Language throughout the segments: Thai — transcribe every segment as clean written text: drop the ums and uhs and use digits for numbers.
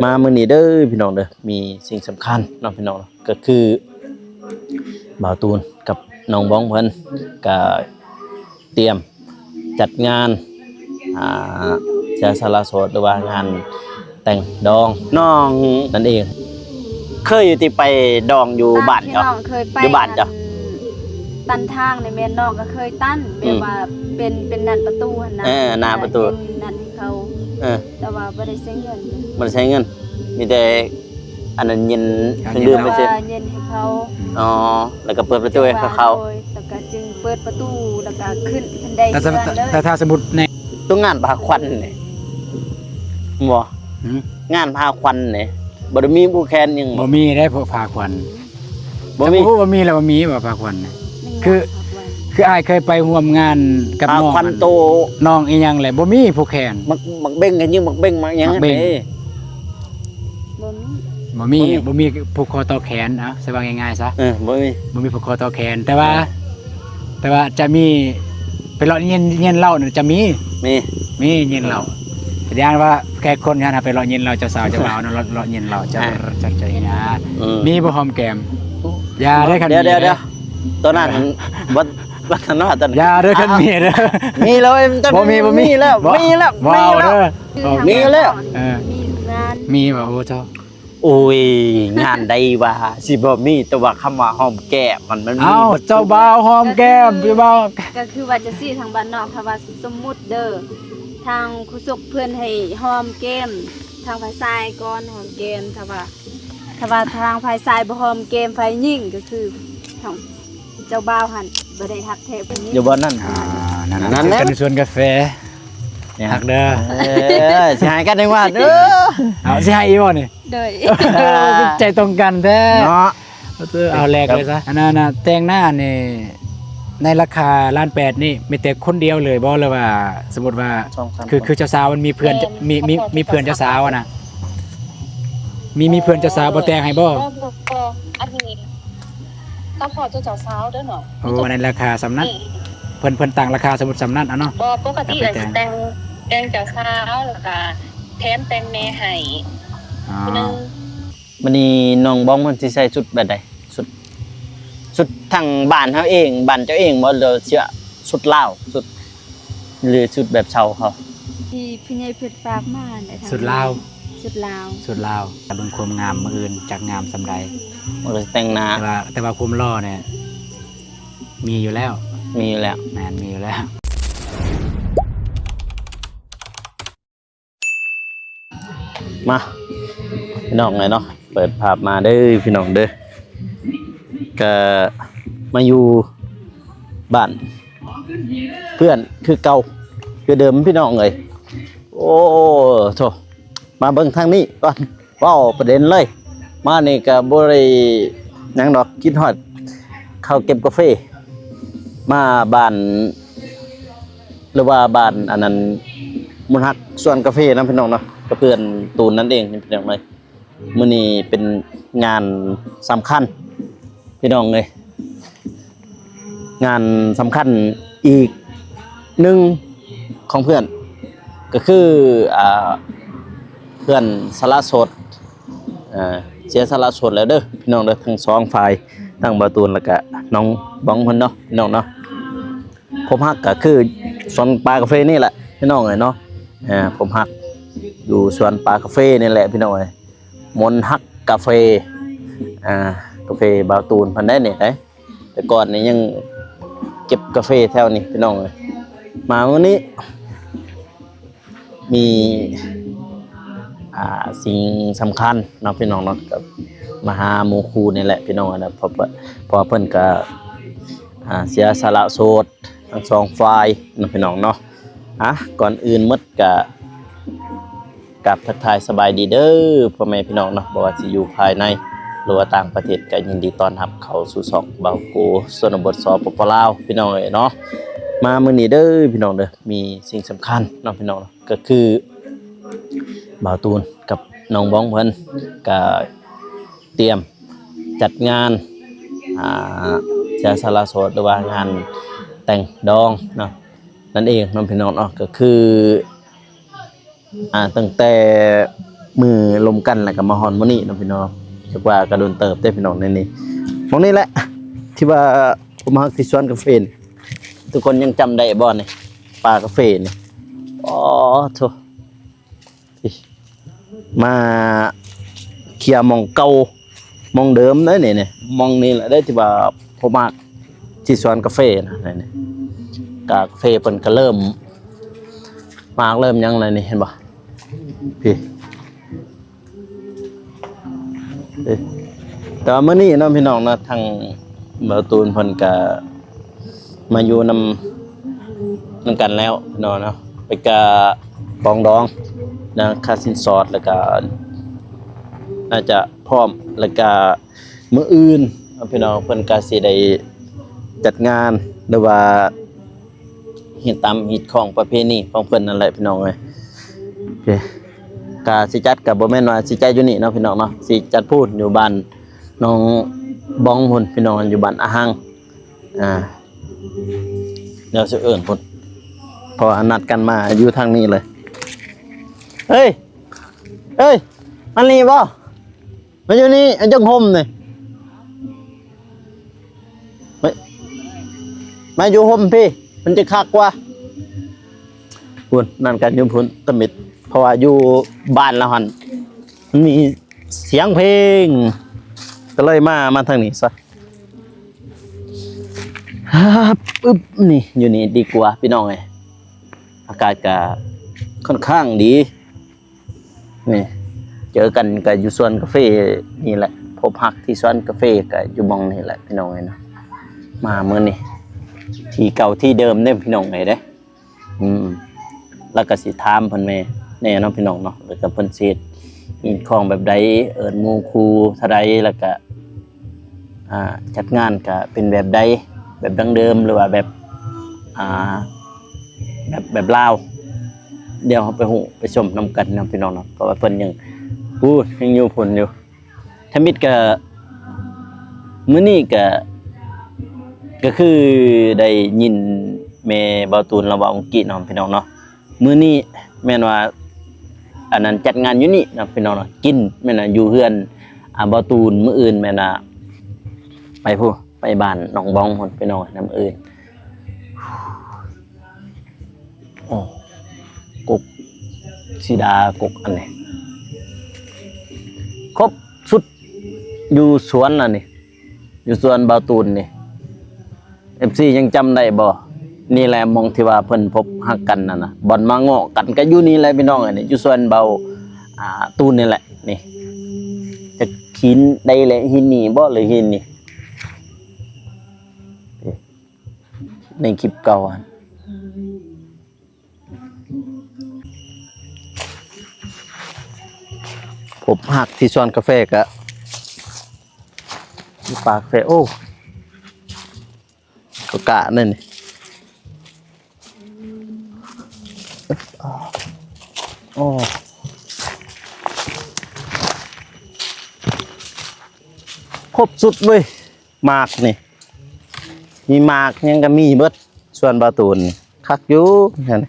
มามื้อนี้เด้อพี่น้องเด้อมีสิ่งสำคัญเนาะพี่น้องก็คือบ่าวตูนกับน้องบ้องเพิ่นก็เตรียมจัดงานเสียสละโสดหรือว่างานแต่งดองน้องนั่นเองเคยอยู่ที่ไปดองอยู่บ้านเจ้าอยู่บ้านเจ้าตั้นทางในแม่นอกก็เคยตั้นแบบว่าเป็นนันประตูหั่นนะหน้าประตูนั่นเขาแต่ว่าบ่ได้ใช้เงินบ่ได้ใช้เงินมีแต่อันนั้นเย็นเครื่องดื่มไปซื่อเย็นให้เขาอ๋อแล้วก็เปิดประตูให้เขาแล้วก็จึงเปิดประตูแล้วก็ขึ้นบันไดแต่ถ้าสมมุติในต้องงานพาควันนี่บ่งานพาควันนี่บ่ได้มีผู้แคนยังบ่มีได้พวกพาควันบ่มีแล้วบ่มีบ่พาควันคืออ้ายเคยไปร่วมงานกับน้องควันโตน้องอีหยังแหละบ่มีผู้แคนมักเบ้งกันยิงมักเบ้งมาหยังเด้บ่มีผูกคอต่อแขนเอาใช่ว่าง่ายๆซะบ่มีผูกคอต่อแขนแต่ว่าจะมีไปเลาะเย็นเหล้าน่ะจะมีเย็นเหล้าแสดงว่าแขกคนนั้นไปเลาะเย็นเหล้าเจ้าสาวเจ้าบ่าวเนาะเลาะเย็นเหล้าจะงานมีบ่หอมแก้มอย่าได้คันเดี๋ยวตอนนั้นวัฒนธรรมตอนนั้นอย่าเด้อคันมีเด้อมีแล้วบ่มีแล้วว้าวเด้อมีแล้วมีบ่โอ้เจ้าโอ้ยงานใดว่าสิบ่มีแต่ว่าคำว่าหอมแก้มมันมีเจ้าบ่าวหอมแก้มพี่บ่าวก็คือว่าจะซี่ทางบ้านนอกถ้าว่าสมมุติเด้อทางคุสุกเพื่อนให้หอมแก้มทางฝ่ายชายก่อนหอมแก้มถ้าว่าทางฝ่ายชายบ่หอมแก้มฝ่ายหญิงก็คือทางเจ้าบ่าวหั่นบ่ได้ทักแท้เพิ่นนี่อยู่บ่นั่นนั่นกันส่วนกาแฟหักเด้อสิให้กันได้ว่าเด้อเอาสิให้อีบ่นี่เด้อใจตรงกันแท้เนาะเอาแลกเลยซะอันนั้นน่ะแต่งหน้านี่ในราคา1,800,000นี่มีแต่คนเดียวเลยบ่เลยว่าสมมุติว่าคือเจ้าสาวมันมีเพื่อนมีเพื่อนเจ้าสาวอ่ะนะมีเพื่อนเจ้าสาวบ่แต่งให้บ่อันนี้ต้องขอเจ้าสาวเด้อเนาะโอ้ในราคาสำนักเพิ่นตั้งราคาสมมุติสำนักเนาะบ่ปกติแต่งเจ้าสาวแล้วก็แถมแต่งแม่ให้มื้อนี้น้องบ้องเพิ่นสิใส่ชุดแบบใดชุดทางบ้านเฮาเองบ้านเจ้าเองบ่เด้อเสื้อชุดลาวชุดหรือชุดแบบชาวเขาที่พี่ใหญ่เพิ่นฝากมาได้ชุดลาวเบิ่งความงามมื้ออื่นจักงามสำใดบ่ได้แต่งหน้าแต่ว่าความหล่อเนี่ยมีอยู่แล้วแม่นมีอยู่แล้วมาพี่น้องไงเนาะเปิดภาพมาเด้อพี่น้องเด้อก็มาอยู่บ้านเพื่อนคือเก่าคือเดิมพี่น้องเลยโอ้โธ่มาเบิ่งทางนี้ก่อนว้าวประเด็นเลยมานี่ก็บ่ได้หยังดอกกินฮอดเข้าเก็บกาแฟมาบ้านหรือว่าบ้านอันนั้นมุนฮักส่วนกาแฟนะพี่น้องเนาะกับเพื่อนตูนนั่นเองพี่น้องเลยมื้อนี้เป็นงานสำคัญพี่น้องเลยงานสำคัญอีกหนึ่งของเพื่อนก็คือเพื่อนสละโสดเสียสละโสดแล้วเด้อพี่น้องเด้อทั้งสองฝ่ายทั้งบ่าวตูนแล้วก็น้องบ้องเพิ่นเนาะพี่น้องเนาะผมฮักก็คือสวนปลากาแฟนี่แหละพี่น้องเลยเนาะผมฮักอยู่สวนปลากาแฟนี่แหละพี่น้องเอ้ยมนฮักกาแฟกาแฟบ่าวตูนเพิ่นได้นี่ได้แต่ก่อนนี่ยังเก็บกาแฟแถวนี้พี่น้องเอ้ยมาวันนี้มีสิ่งสำคัญเนาะพี่น้องเนาะกับมหาโมคูนี่แหละพี่น้องนะพอเพิ่นก็เสียสละโสดทั้งสองฝ่ายเนาะพี่น้องเนาะก่อนอื่นหมดก็กับทักทายสบายดีเด้อพ่อแม่พี่น้องเนาะบ่ว่าสิอยู่ภายในหรือว่าต่างประเทศก็ยินดีต้อนรับเข้าสู่ช่องเบาโกชนบทสปปลาวพี่น้องเอ้ยเนาะมามื้อนี้เด้อพี่น้องเด้อมีสิ่งสำคัญเนาะพี่น้องก็คือบ่าวตูนกับน้องบ้องเพิ่นก็เตรียมจัดงานเสียสละโสดหรือว่างานแต่งดองเนาะนั่นเองน้องพี่น้องเนาะก็คือตั้งแต่ มือลมกันแล้วก็มาฮอนมื้อนี้เนาะพี่น้องจักว่ากระโดนเติบได้พี่น้องในนี้ตรงนี้แหละที่ว่าผมฮักที่สวนกาแฟนี่ทุกคนยังจำได้บ่นี่ป่ากาแฟนี่อ๋อโธ่มาเคลียร์หม่องเก่าหม่องเดิมเด้อนี่หม่องนี้แหละได้ที่ว่าผมฮักที่สวนกาแฟนะนี่กาแฟเพิ่นก็เริ่มยังเลยนี่เห็นบ่พี่แต่ว่ามื้อนี้เนาะพี่น้องนะทางเบาตูนเพิ่นก็มาอยู่นำกันแล้วพี่น้องเนาะไปกะปองดองนะค่าสินสอดแล้วก็น่าจะพร้อมแล้วก็มื้ออื่นพี่น้องเพิ่นก็สิได้จัดงานหรือว่าเฮ็ดตามฮิตของประเพณีของเพิ่นนั่นแหละพี่น้องเอ้ยโอเคก็สิจัดก็บ่แม่นว่าสิจัดอยู่นี่เนาะพี่น้องเนาะสิจัดพูดอยู่บ้านน้องบ้องพุ่นพี่น้องอยู่บ้านอาหังเดี๋ยวสิเอิ้นพุ่นพอนัดกันมาอยู่ทางนี้เลยเฮ้ยมันนี่บ่มาอยู่นี่อันจังห่มนี่มาอยู่ห่มพี่มันจะคักกว่าพุ่นนั่นกันอยู่พุ่นตะมิดเพราะว่าอยู่บ้านละหันมันมีเสียงเพลงก็เลยมาทางนี้ซะปึ๊บนี่อยู่นี่ดีกว่าพี่น้องเอ้ยอากาศก็ค่อนข้างดีนี่เจอกันก็อยู่สวนกาแฟนี่แหละพบฮักที่สวนกาแฟก็อยู่มองนี่แหละพี่น้องเอ้ยนะมามื้อนี้ที่เก่าที่เดิมเด้พี่น้องเอ้ยเด้แล้วก็สิถามเพิ่นแม่แน่เนาะพี่น้องเนาะแล้วก็เพิ่นสิมีของแบบใดเอิ้นหมู่ครูเท่าใดแล้วก็จัดงานก็เป็นแบบใดแบบดั้งเดิมหรือว่าแบบแบบลาวเดี๋ยวเราไปหูไปชมนำกันนะพี่น้องเนาะเพราะว่าเพิ่นยังอยู่พุ่นอยู่ถ้ามิดก็มื้อนี้ก็คือได้ยินแม่เบาตูนเราเว้าเมื่อกี้เนาะพี่น้องเนาะมื้อนี้แม่นว่าอันนั้นจัดงานอยู่นี่นะพี่น้องเนาะกินแม่นน่ะอยู่เฮือนเบาตูนมื้ออื่นแม่นน่ะไปบ้านน้องบ้องพุ่นพี่น้องนำอื่นโอ้กกสีดากกอันนี้ครบสุดอยู่สวนน่ะนี่อยู่สวนเบาตูนนี่ FC ยังจำได้บ่นี่แหละมองที่ว่าเพิ่นพบฮักกันนั่นน่ะบ่อนมาเงาะกันก็อยู่นี่แหละพี่น้องอันนี้อยู่สวนเบาตูนนี่แหละนี่จะหินได้แหละหินนี่บ่หรือหินนี่ในคลิปเก่าผมหักที่สวนกาแฟกะที่ปากกาแฟโอ้กะนั่นนี่โอ้ครบสุดเว้ยหมากนี่มีหมากยังก็มีเบิดส่วนบาตูนคักอยู่นั่น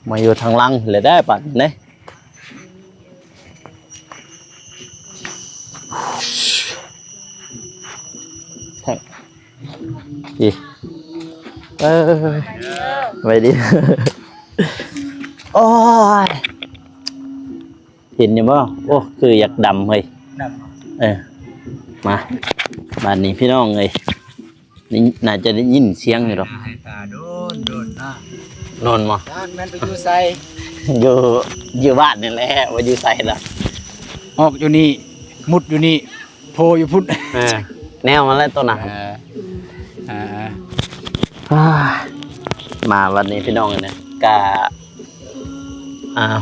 มาอยู่ทางลังเลยได้ปัดเนี่ยแทงดีไปดิโอ้ยเห็นยังบ่โอ้คืออยากดำเลยมาบ้านนี้พี่น้องเลยนี่น่าจะได้ยินเสียงอยู่หรอกนอนมาแม่นไปอยู่ไสอยู่บ้านนี่แหละว่าอยู่ไสล่ะออกอยู่นี่มุดอยู่นี่โพอยู่พุ่นแนวมาแล้วตัวน่ะมาวันนี้พี่น้องเนี่ยกะ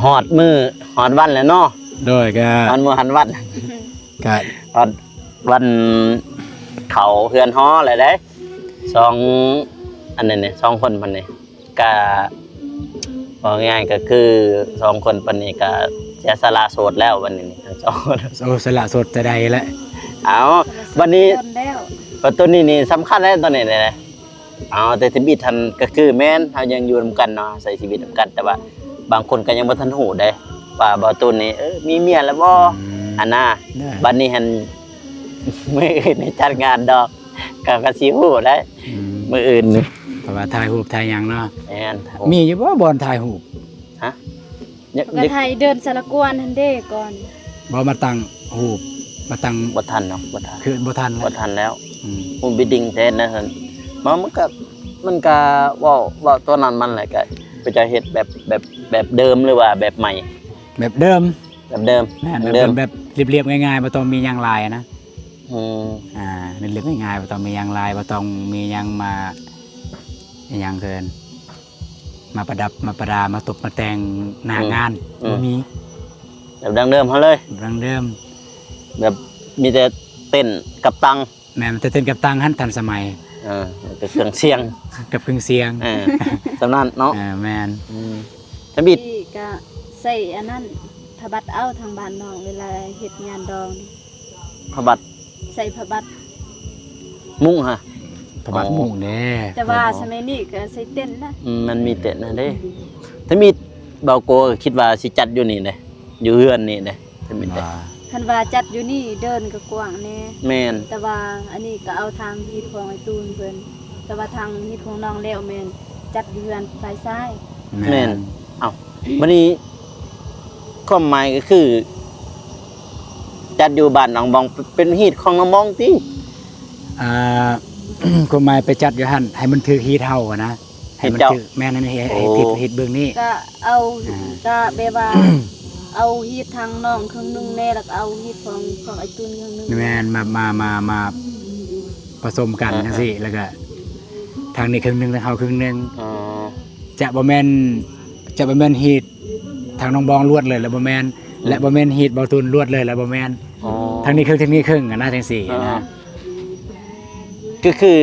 ฮอดมือฮอดวันแล้วเนาะโดยก็ฮอดมือฮอดวันก็ฮอดวันเขาเฮือนฮ้อเลยเด้2อันนี้เนี่ย2คนปานนี้ก็ว่าง่ายก็คือ2คนปานนี้ก็เสียสละโสดแล้ววันนี้ทั้ง2คนโอ้สละโสดแต่ใดแล้วเอาวันนี้ประตูนี้นี่สำคัญแล้วตอนนี้เลย แต่ชีวิตทันก็คือแม่นเฮายังอยู่นำกันเนาะใช้ชีวิตนำกันแต่ว่าบางคนก็ยังบ่ทันฮู้ได้ว่าบ่ตูนนี่มีเมียแล้วบ่อันน่ะบัดนี้หันมื้ออื่นนี่จัดงานดอกก็สิฮู้ได้มื้ออื่นนี่ เพราะว่าถ่ายรูปถ่ายหยังเนาะ แม่น มีอยู่บ่บ่อนถ่ายรูป ฮะ ก็ไทยเดินสารกวนทันเด้ก่อน บ่มาตั้งรูปมาตั้ง บ่ทันเนาะบ่ทัน คือบ่ทันแล้ว บ่ทันแล้ว อืม มุมบิดดิ้งแทนนะท่านมันก็เว้าตัวนั้นมันแหละก็จะเฮ็ดแบบเดิมหรือว่าแบบใหม่ แบบเดิม แบบเดิม แม่นแบบเดิมแบบเรียบๆง่ายๆบ่ต้องมีหยังลายนะ อืม เรียบๆง่ายๆบ่ต้องมีหยังลายบ่ต้องมีหยังมาอิหยังเกินมาประดับมาประดามาตกมาแต่งหน้างานบ่มี แบบดังเดิมเฮาเลย แบบเดิม แบบมีแต่เต้นกับตัง แม่มันจะเต้นกับตังหันทันสมัย กับเครื่องเสียง กับเครื่องเสียง สำนั้นเนาะ แม่น ทบิด ที่ก็ใส่อันนั้นพระบัตรเอาทางบ้านน้องเวลาเฮ็ดงานดองนี่ พระบัตร ใส่พระบัตร มุ่งฮะ พระบาทหมู่เด้ แต่ว่าสมัยนี้ก็ใส่เต้นนะ มันมีเต้นนะเด้ทบิดเบาโกก็คิดว่าสิจัดอยู่นี่เด้อยู่เฮือนนี่เด้ทบิดเด้ ว่า คันว่าจัดอยู่นี่เดินก็กว้างแน่ แม่น แต่ว่าอันนี้ก็เอาทางฮีดของไอ้ตูนเพิ่นแต่ว่าทางฮีดของน้องแล้วแม่นจัดอยู่เฮือนฝ่ายซ้าย แม่นเอ้าบัดนี้ความหมายก็คือ จัดอยู่บ้านหนองบองเป็นฮีตของน้องบองติ อ่า ก็หมายไปจัดอยู่หั่นให้มันถือฮีเท่าอะนะให้มันถือแม่นให้ติดฮีเบื้องนี้ ก็เอา อ่า ก็แบบว่า เอาฮีดทางน้องครึ่งหนึงแน่แล้วก็เอาฮีดของไอ้ตูนครึ่งหนึง แม่นมาผสมกันจังซี่แล้วก็ทางนี้ครึ่งหนึงทางเฮาครึ่งหนึง อ๋อ จะบ่แม่นฮีททางน้องบองลวดเลยแล้วบ่แม่นและบ่แม่นฮีทเบาตูนลวดเลยแล้วบ่แม่น อ๋อ ทางนี้ครึ่งทางนี้ครึ่งอะนะจังซี่นะ ก็คือ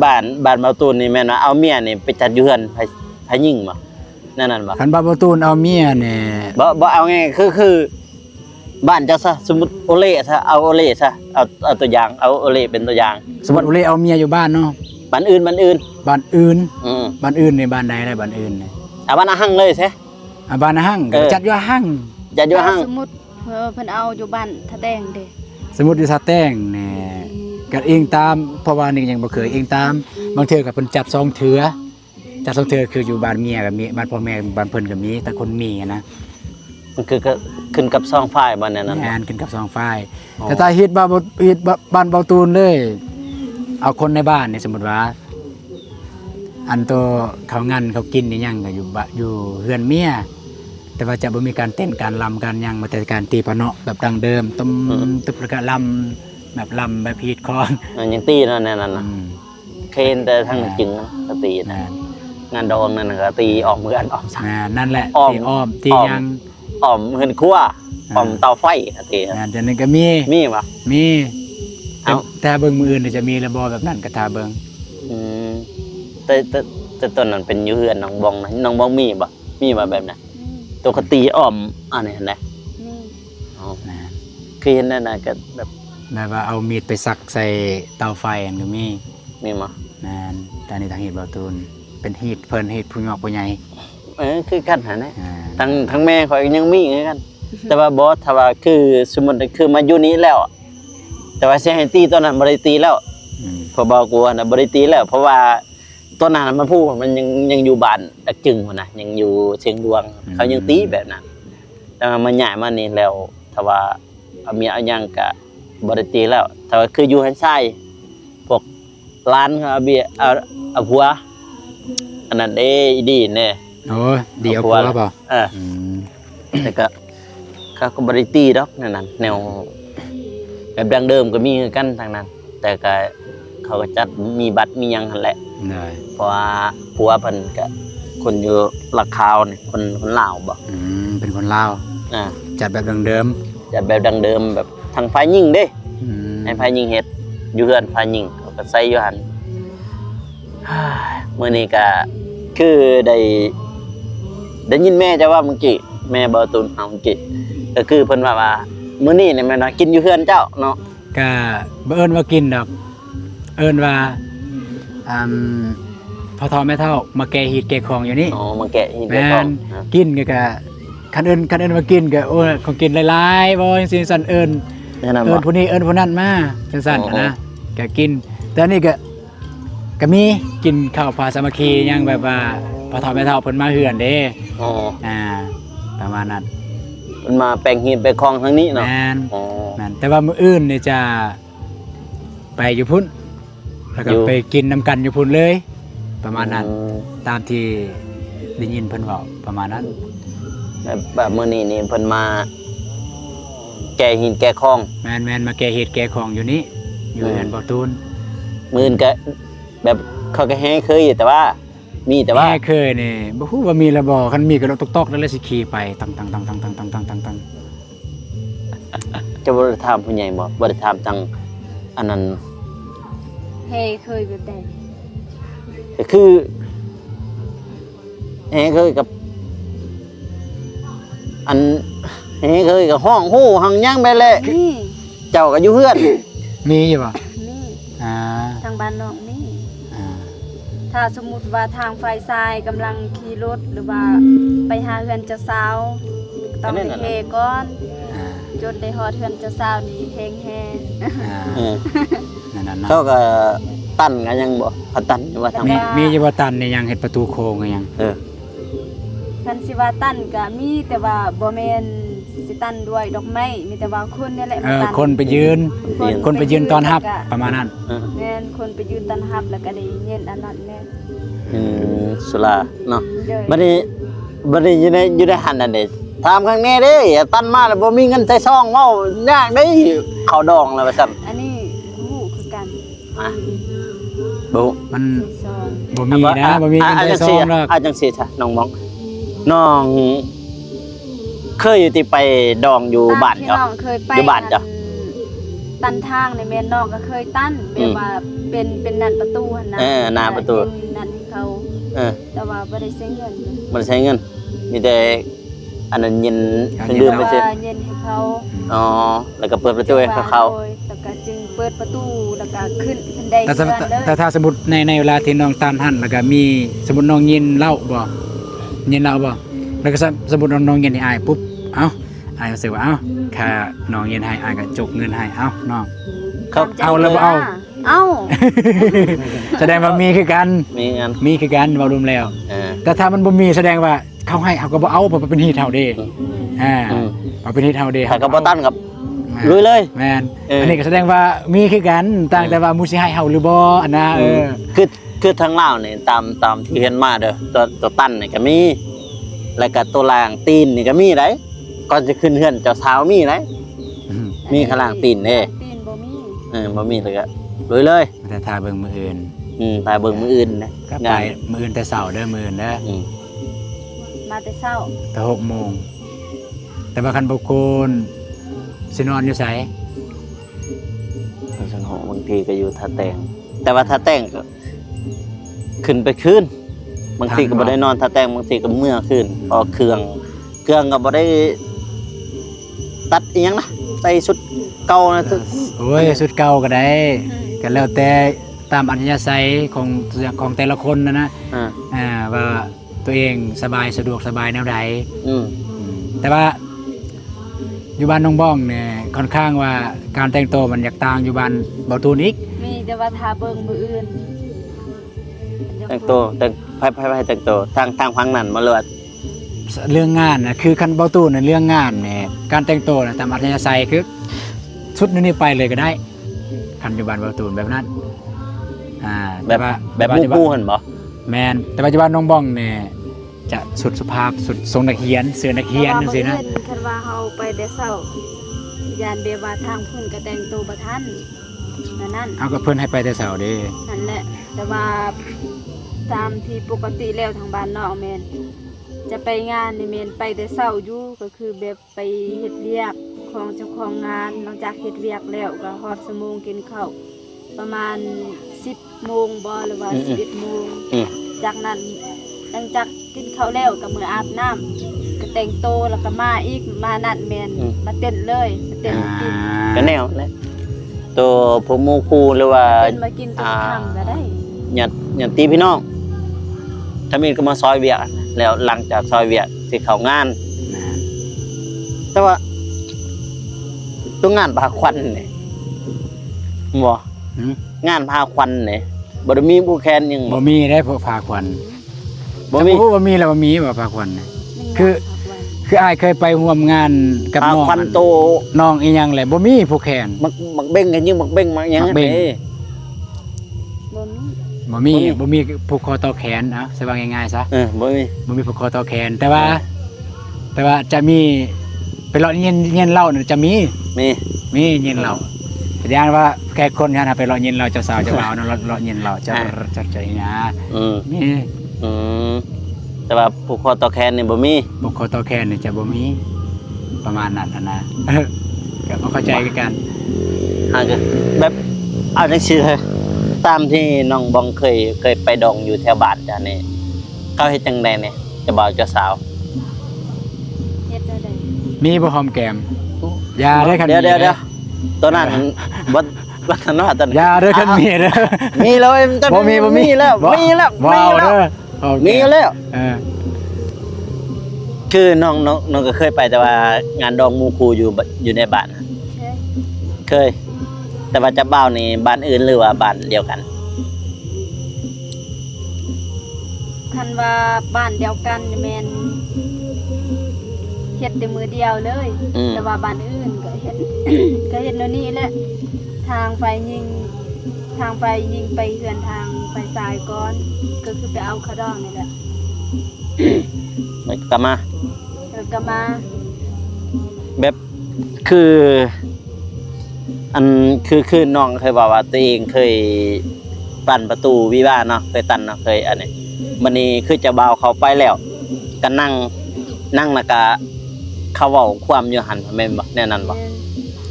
บ้านเบาตูนนี่แม่นว่าเอาเมียนี่ไปจัดอยู่เฮือนไผยิงบ่นั่นบ่ คันบ่เบาตูนเอาเมียนี่ บ่เอาไงคือบ้านเจ้าซะสมมุติโอเล่ซะเอาโอเล่ซะเอาตัวอย่างเอาโอเล่เป็นตัวอย่าง สมมุติอุเลเอาเมียอยู่บ้านเนาะ บ้านอื่น บ้านอื่น บ้านอื่นนี่บ้านใดได้บ้านอื่นนี่ เอาบ้านอาหังเลยซะ บ้านอาหั่งก็จัดอยู่อาหั่ง จัดอยู่อาหัง สมมุติเพิ่นเอาอยู่บ้านทะแดงเด้ สมมุติอยู่ท่าแต้งนี่ก็เองตามเพราะว่านี่ยังบ่เคยเองตามบางเทื่อก็เพิ่นจัดสองเทื่อจัดสองเทื่อคืออยู่บ้านเมียก็มีบ้านพ่อแม่บ้านเพิ่นก็มีแต่คนมีอะนะ มันคือก็ขึ้นกับซองฝ่ายบ้านนั้น งานกันกับสองฝ่าย อ๋อ แต่ถ้าฮิตบ้านเบาตูนเลย เอาคนในบ้านนี่สมมุติว่า อันตัวเขางานเขากินนี่ยังก็อยู่เฮือนเมียแต่ว่าจะบ่มีการเต้นการลำการหยังมาแต่การตีพะเนาะแบบดังเดิมต้มตึบแล้วก็ลำแบบฮีทคอง ยังตีนั่นน่ะ เคนแต่ทางจึงก็ตี นะ งานดองนั่นก็ตีออกมืออันออกสัก นั่นแหละ อ้อม ตีอ้อมตีหยัง อ้อมเฮือนครัวอ้อมเตาไฟก็ตี จากนั้นก็มี มีบ่ มี เอ้า แต่เบิ่งมืออื่นนี่จะมีระบอแบบนั้นก็ทาเบิ่ง อืมแต่ตอนนั้นเป็นอยู่เฮือนน้องบองนะน้องบองมีบ่แบบนั้นตัวก็ตีอ้อมอันนี้นะ นี่ อ๋อ นะ คือเห็นนั่นน่ะก็แบบ แบบว่าเอามีดไปสักใส่เตาไฟอันก็มี มีบ่ นั่นแต่นี่ทางฮีทเบาตูนเป็นฮีทเพิ่นฮีทผู้หยอกผู้ใหญ่ คือกันหั่นนะ อ่า ทั้งแม่ข่อยยังมีคือกัน แต่ว่าบ่ถ้าว่าคือสมมุติคือมาอยู่นี้แล้วอะแต่ว่าสิให้ตีตอนนั้นบ่ได้ตีแล้ว อืม เพอบอกลัวนะบริตีแล้ว เพราะว่าตอนนั้นมันพูดมันยังอยู่บ้านตะจึงพุ่นนะยังอยู่เชียงดวง เขายังตีแบบนั้นแต่ว่ามันใหญ่มานี่แล้วถ้าว่าเอาเมียเอาหยังกะบริตีแล้วแต่ว่าคืออยู่หันซ้ายพวกร้านเขาเอาเบียร์เอาผัวอันนั้นเด้อีดีแน่ โอ้เดี๋ยวผัวเปล่า เออ อืม แต่ก็เขาก็บริตีดอกนั่นน่ะแนวแบบดังเดิมก็มีคือกันทางนั้น แต่ก็เขาก็จัดมีบัตรมีหยังหั่นแหละ ได้ เพราะว่าผัวเพิ่นก็คนอยู่หลักขาวนี่คนลาวบ่ เป็นคนลาว อ่า จัดแบบดังเดิม จะแบบดังเดิมแบบทางฝ่ายหญิงเด้ อืม ให้ฝ่ายหญิงเฮ็ดอยู่เฮือนฝ่ายหญิงเขาก็ใส่อยู่หั่น มื้อนี้ก็คือได้ยินแม่จะว่าเมื่อกี้แม่บ่ตุนเอาเมื่อกี้ก็คือเพิ่นว่ามื้อนี้นี่แม่นว่ากินอยู่เฮือนเจ้าเนาะ ก็บ่เอิ้นว่ากินดอก เอิ้นว่าอืม พ่อเฒ่าแม่เฒ่ามาแกะฮีดแกะของอยู่นี่ อ๋อมาแกะหิน แม่ แกะของ นกินก็คันเอิ้นมากินก็โอ้ยของกินหลายๆบ่จังซี่สั่นเอิ้น นั่นน่ะ เอิ้ บ่ นผู้นี้เอิ้นผู้นั้นมาจังซั่น อ๋อ นะก็กินแต่อันนี่ก็มีกินข้าวพาสามัคคีหยังแบบว่าพ่อเฒ่าแม่เฒ่าเพิ่นมาเฮือนเด้ อ๋อ ประมาณนั้น มันมาแปลงหินไปคลองทางนี้เนาะ แม่น อ๋อ แม่นแต่ว่ามื้ออื่นนี่จะไปอยู่พุ่นแล้วก็ อยู่ ไปกินน้ำกันอยู่พุ่นเลย ประมาณนั้น อืม ตามที่ได้ยินเพิ่นเว้าประมาณนั้น แบบมื้อนี้นี่เพิ่นมาแกะหินแกะคลอง แม่นมาแกะเฮ็ดแกะของอยู่นี่อยู่เฮือนบ่ตูน มื้อนี้ก็แบบเขาก็แฮ้เคยอยู่แต่ว่า มีแต่ว่า แม่เคยนี่บ่ฮู้ว่ามีระบ่คันมีก็รถตอกๆแล้วเลยสิขี่ไปตังจะบ่ได้ถามผู้ใหญ่บ่บ่ได้ถามจังอันนั้น เฮ้เคยแบบใด ก็คือแฮ้เคยกับ อันแฮ้เคยกับห้องฮู้หังยังไปเลย นี่ เจ้าก็อยู่เฮือน มีอยู่บ่ นี่ อ่า ทางบ้านนอกนี่ อ่า ถ้าสมมุติว่าทางฝ่ายชายกำลังขี่รถหรือว่าไปหาเฮือนเจ้าสาวต้องไปเฮก่อน อ่า จนได้ฮอดเฮือนเจ้าสาวนี่เพลงแฮ เออ นั่นน่ะเนาะ เขาก็ตั้นกันยังบ่เขาตั้นว่าทาง มีอยู่บ่ตันนี่ยังเฮ็ดประตูโค้งก็ยัง เออ คันสิว่าตั้นก็มีแต่ว่าบ่แม่นสิตั้นด้วยดอกไม้มีแต่ว่าคนนี่แหละมาตั้น คนไปยืนคนไปยืนตอนรับประมาณนั้น เออ แม่นคนไปยืนต้อนรับแล้วก็ได้เย็นอันนั้นแม่น สุราเนาะ เด้อ บัดนี้อยู่ในหันนั่นเด้ถามข้างแน่เด้อย่าตั้นมาแล้วบ่มีเงินใส่ซองเว้ายากเด้เขาดองแล้วว่าซั่น อันนี้ฮู้คือกัน อ่ะบ่ มัน ซอง บ่มีนะบ่มีเงิน อา ใช้ จัง ซอ ซี่ งหรอก อาจังซี่ซะน้องมองน้องเคยอยู่ที่ไปดองอยู่บ้าน ที่ เขา น้องเคยไป อยู่บ้านจ้ะ ตันทางในแม่นน้องก็เคยตั้นแบบว่าเป็นนัดประตูหั่นนะ เออหน้าประตู เย็นนัดให้เขา เออ แต่ว่าบ่ได้ใช้เงิน บ่ได้ใช้เงิน มีแต่อันนั้นเย็นเครื่องดื่มไป แต่ ซื่อ ว่าเย็นให้เขา อ๋อแล้วก็เปิดประตูให้เขา โดยแล้วก็จึงเปิดประตูแล้วก็ขึ้นบันได แต่ เลื่อนเลย ถ้าสมมุติในเวลาที่น้องตันหั่นแล้วก็มีสมมุติน้องยินเหล้าบ่ยินเหล้าบ่แล้วก็สมมุติน้องยินให้อายปุ๊บเอ้าอายรู้สึกว่าเอ้าค่าน้องยินให้อายก็จกเงินให้เอ้าน้อง เขา เอาแล้วบ่เอา เอา แสดงว่ามีคือกัน มีงาน มีคือกันเว้ารวมแล้ว เออ แต่ถ้ามันบ่มีแสดงว่าเขาให้เขาก็บ่เอาเพราะมันเป็นฮีทเฮาเด้เอาเป็นฮีทเฮาเด้ ถ้าก็บ่ตั้นกับ อ่า ลุยเลย แม่น เอออั อันนี้ก็แสดงว่ามีคือกันต่างแต่ว่ามูสิให้เฮาหรือบ่อันนะอ คือทางลาวนี่ตามที่เห็นมาเด้อตัวตั้นนี่ก็มี แล้วก็ตัวล่างตีนนี่ก็มีได้ก่อนจะขึ้นเฮือนเจ้าสาวมีได้มีข้างล่างตีนเด้ ตีนบ่มี บ่มีเลยก็ลุยเลย แต่ถ้าเบิ่งมื้ออื่น ตายเบิ่งมื้ออื่นนะ ก็ไป งาน มื้ออื่นแต่เช้าเด้อมื้ออื่นเด้อ อืม มาแต่เช้า แต่6 โมงแต่ว่าคันบ่โกนสินอนอยู่ไส ฉันโหบางทีก็อยู่ท่าแตงแต่ว่าท่าแตงก็ขึ้นไปคืนบางทีก็บ่ได้นอนท่าแตงบางทีก็เมื่อคืนพอเครื่องก็บ่ได้ตัดอีหยังนะใส่ชุดเก่านะ โอ้ยสุดเก่าก็ได้ก็แล้วแต่ตามอัธยาศัยของแต่ละคนนะ อ่า ว่าตัวเองสบายสะดวกสบายแนวใด อืม แต่ว่าอยู่บ้านน้องบ้องเนี่ยค่อนข้างว่าการแต่งตัวมันอยากต่างอยู่บ้านเบาตูนอีก มีแต่ว่าทาเบิ่งมืออื่น แต่งตัวแต่งไปแต่งตัวทางฟังนั่นมาเลย เรื่องงานนะคือคันเบาตูนน่ะเรื่องงานเนี่ยการแต่งตัวนะตามอัธยาศัยคือชุดนี้ไปเลยก็ได้คันอยู่บ้านเบาตูนแบบนั้นแบบ ว่า แบบมู่ๆหั่นบ่ แมนแต่ปัจจุบันน้องบ้องเนี่ยจะสุดสุภาพสุดทรงนักเรียนเสื้อนักเรียนจังซี่นะ เพราะว่ามื้ออื่คันว่าเฮาไปแต่เช้ายานเบว่าทางเพิ่นก็แต่งตัวบ่ทันนั่น เอากับเพิ่นให้ไปแต่เช้าเด้ นั่นแหละแต่ว่าตามที่ปกติแล้วทางบ้านนอกแม่นจะไปงานนี่แม่นไปแต่เช้าอยู่ก็คือแบบไปเฮ็ดเวียกของเจ้าของงานหลังจากเฮ็ดเวียกแล้วก็ฮอดชั่วโมงกินข้าวประมาณ 10 โมงบ่หรือว่า 11 โมง จากนั้นหลังจากกินข้าวแล้วก็มืออาบน้ำก็แต่งโตวแล้วก็มาอีกมานัดแมนมาเต้นเลยมาเต้นมากิน ก็แนวแหละตัวพวกหมู่คู่หรือว่า เต้นมากินจนค่ำก็ได้ ญาติตีพี่น้อง ถ้ามีก็มาซอยเวียกแล้วหลังจากซอยเวียกสิเข้างาน แต่ว่าตัวงานพาควันนี่บ่งานพาควันนี่บ่ได้มีผู้แคนหยัง บ่มีได้พวกพาควัน บ่มี บ่มีแล้วบ่มีบ่พาควันน่ะ คืออ้ายเคยไปร่วมงานกับ พา น้อง ควันโต น้องอีหยังแหละบ่มีผู้แคน มักเบ้งกันยิงมักเบ้งมาหยัง มักเบ้ง เด้ บ่มี บ่มีผูกคอต่อแขนเอาใช่ว่าง่ายๆซะ บ่มี บ่มีผูกคอต่อแขนแต่ว่าจะมีไปเลาะเย็นเหล้าน่ะจะมี มี เย็นเหล้าแสดงว่าแขกคนนั้นไปเลาะเย็นเหล้าเจ้าสาวเจ้าบ่าวเนาะเลาะเย็นเหล้าจะใจนะ อืม มี อืมแต่ว่าผูกคอต่อแขนนี่บ่มี ผูกคอต่อแขนนี่จะบ่มีประมาณนั้นน่ะนะก็บ่เข้าใจกัน ก็แบบเอาจังซี่เลยตามที่น้องบองเคยไปดองอยู่แถวบ้านจ้ะนี่เขาเฮ็ดจังได๋นี่เจะบ่าวเจ้าสาว เฮ็ดได้ มีบ่หอมแก้มยาได้คัน เดี๋ยวตัวนั้นบ่ลักษณะตัวนั้น ยาได้คันมีเด้อ มีแล้วมันจะ บ่มี มีแล้วมีแล้ว ว้าว มีแล้ว เด้อหอ มี แก้ แล้ว คือน้องก็เคยไปแต่ว่างานดองหมู่ครูอยู่ในบ้านน่ะ ใช่ เคย แต่ว่าจะบ่าวนี่บ้านอื่นหรือว่าบ้านเดียวกัน คันว่าบ้านเดียวกันแม่นเฮ็ดแต่มือเดียวเลย อืม แต่ว่าบ้านอื่นก็เฮ็ด ก็เฮ็ดแนวนี้แหละทางไฟยิงไปเฮือนทางไฟซ้ายก่อนก็คือไปเอาขะดองนี่แหละ แล้วกลับมา แล้วก็มา แบบคืออันคือน้องเคยบอกว่าตัวเองเคยปั่นประตูวิวาห์เนาะเคยตันเนาะเคยอันนี้มันนี้คือจะบ่าวเขาไปแล้วก็นั่งแล้วก็เขาเว้าความอยู่หันแม่นบ่แน่นั้นบ่ แม่น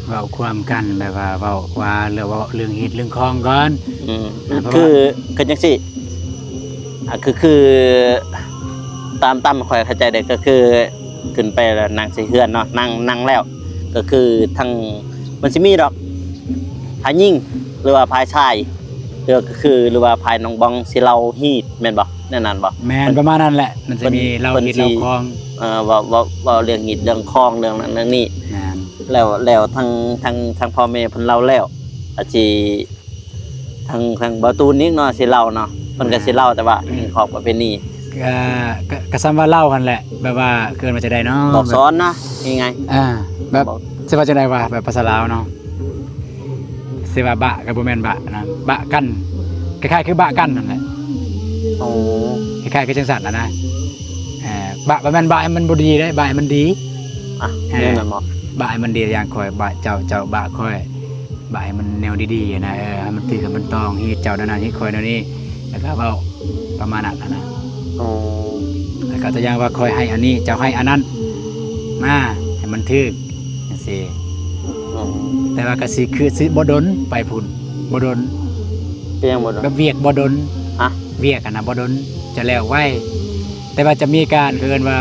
เว้าความกันแบบว่าเว้าว่าเรื่องฮิตเรื่องคองก่อน อืม เพราะว่า คือจังซี่คือตามข่อยเข้าใจได้ก็คือขึ้นไปแล้วนั่งสิเฮือนเนาะนั่งแล้ว ก็คือทั้งมันสิมีดอกพายยิ่งหรือว่าพายชายหรือว่าพายน้องบองสิเราฮีดแม่นบ่แน่นอนบ่ แม่นประมาณนั้นแหละ มันจะมีเราฮิตเราคอง ว่าเรื่องฮีดเรื่องคลองเรื่องนั้นเรื่องนี้ แม่น แล้วทางพ่อแม่เพิ่นเล่าแล้วอาจสิทางบ่ตูนนี่เนาะสิเล่าเนาะเพิ่นก็สิเล่าแต่ว่าขอบก็เป็นนี่ ก็ซ้ำว่าเล่ากันแหละ แบบว่าเกินมาจะได้เนาะ บอกสอนนะยังไง แบบสิว่าจะได้ว่าแบบภาษาลาวเนาะสิว่าบะกับบ่แม่นบะนะบะกันคล้ายๆคือบะกันนั่นแหละ โอ้ คล้ายๆคือจังซั่นน่ะนะบะบ่แม่นบะให้มันบ่ดีได้บะให้มันดี อ่ะนี่มันบ่ บะให้มันดีอย่างคอยบะเจ้าบะคอยบะให้มันแนวดีๆนะให้มันตีกับมันตองฮีดเจ้านั่นน่ะฮีดคอยแนวนี้แล้วก็เว้าประมาณนั้นนะ โอ้ แล้วก็ตัวอย่างว่าคอยให้อันนี้เจ้าให้อันนั้นมาให้มันถึกจังซี่ อืม แต่ว่าก็สิคือสิบ่ดนไปพุ่นบ่ดน เพียงบ่ด แบบเวียกบ่ดน ฮะ เวียกกันนะบ่ดนจะแล้วไว้ แต่ว่าจะมีการเกินว่า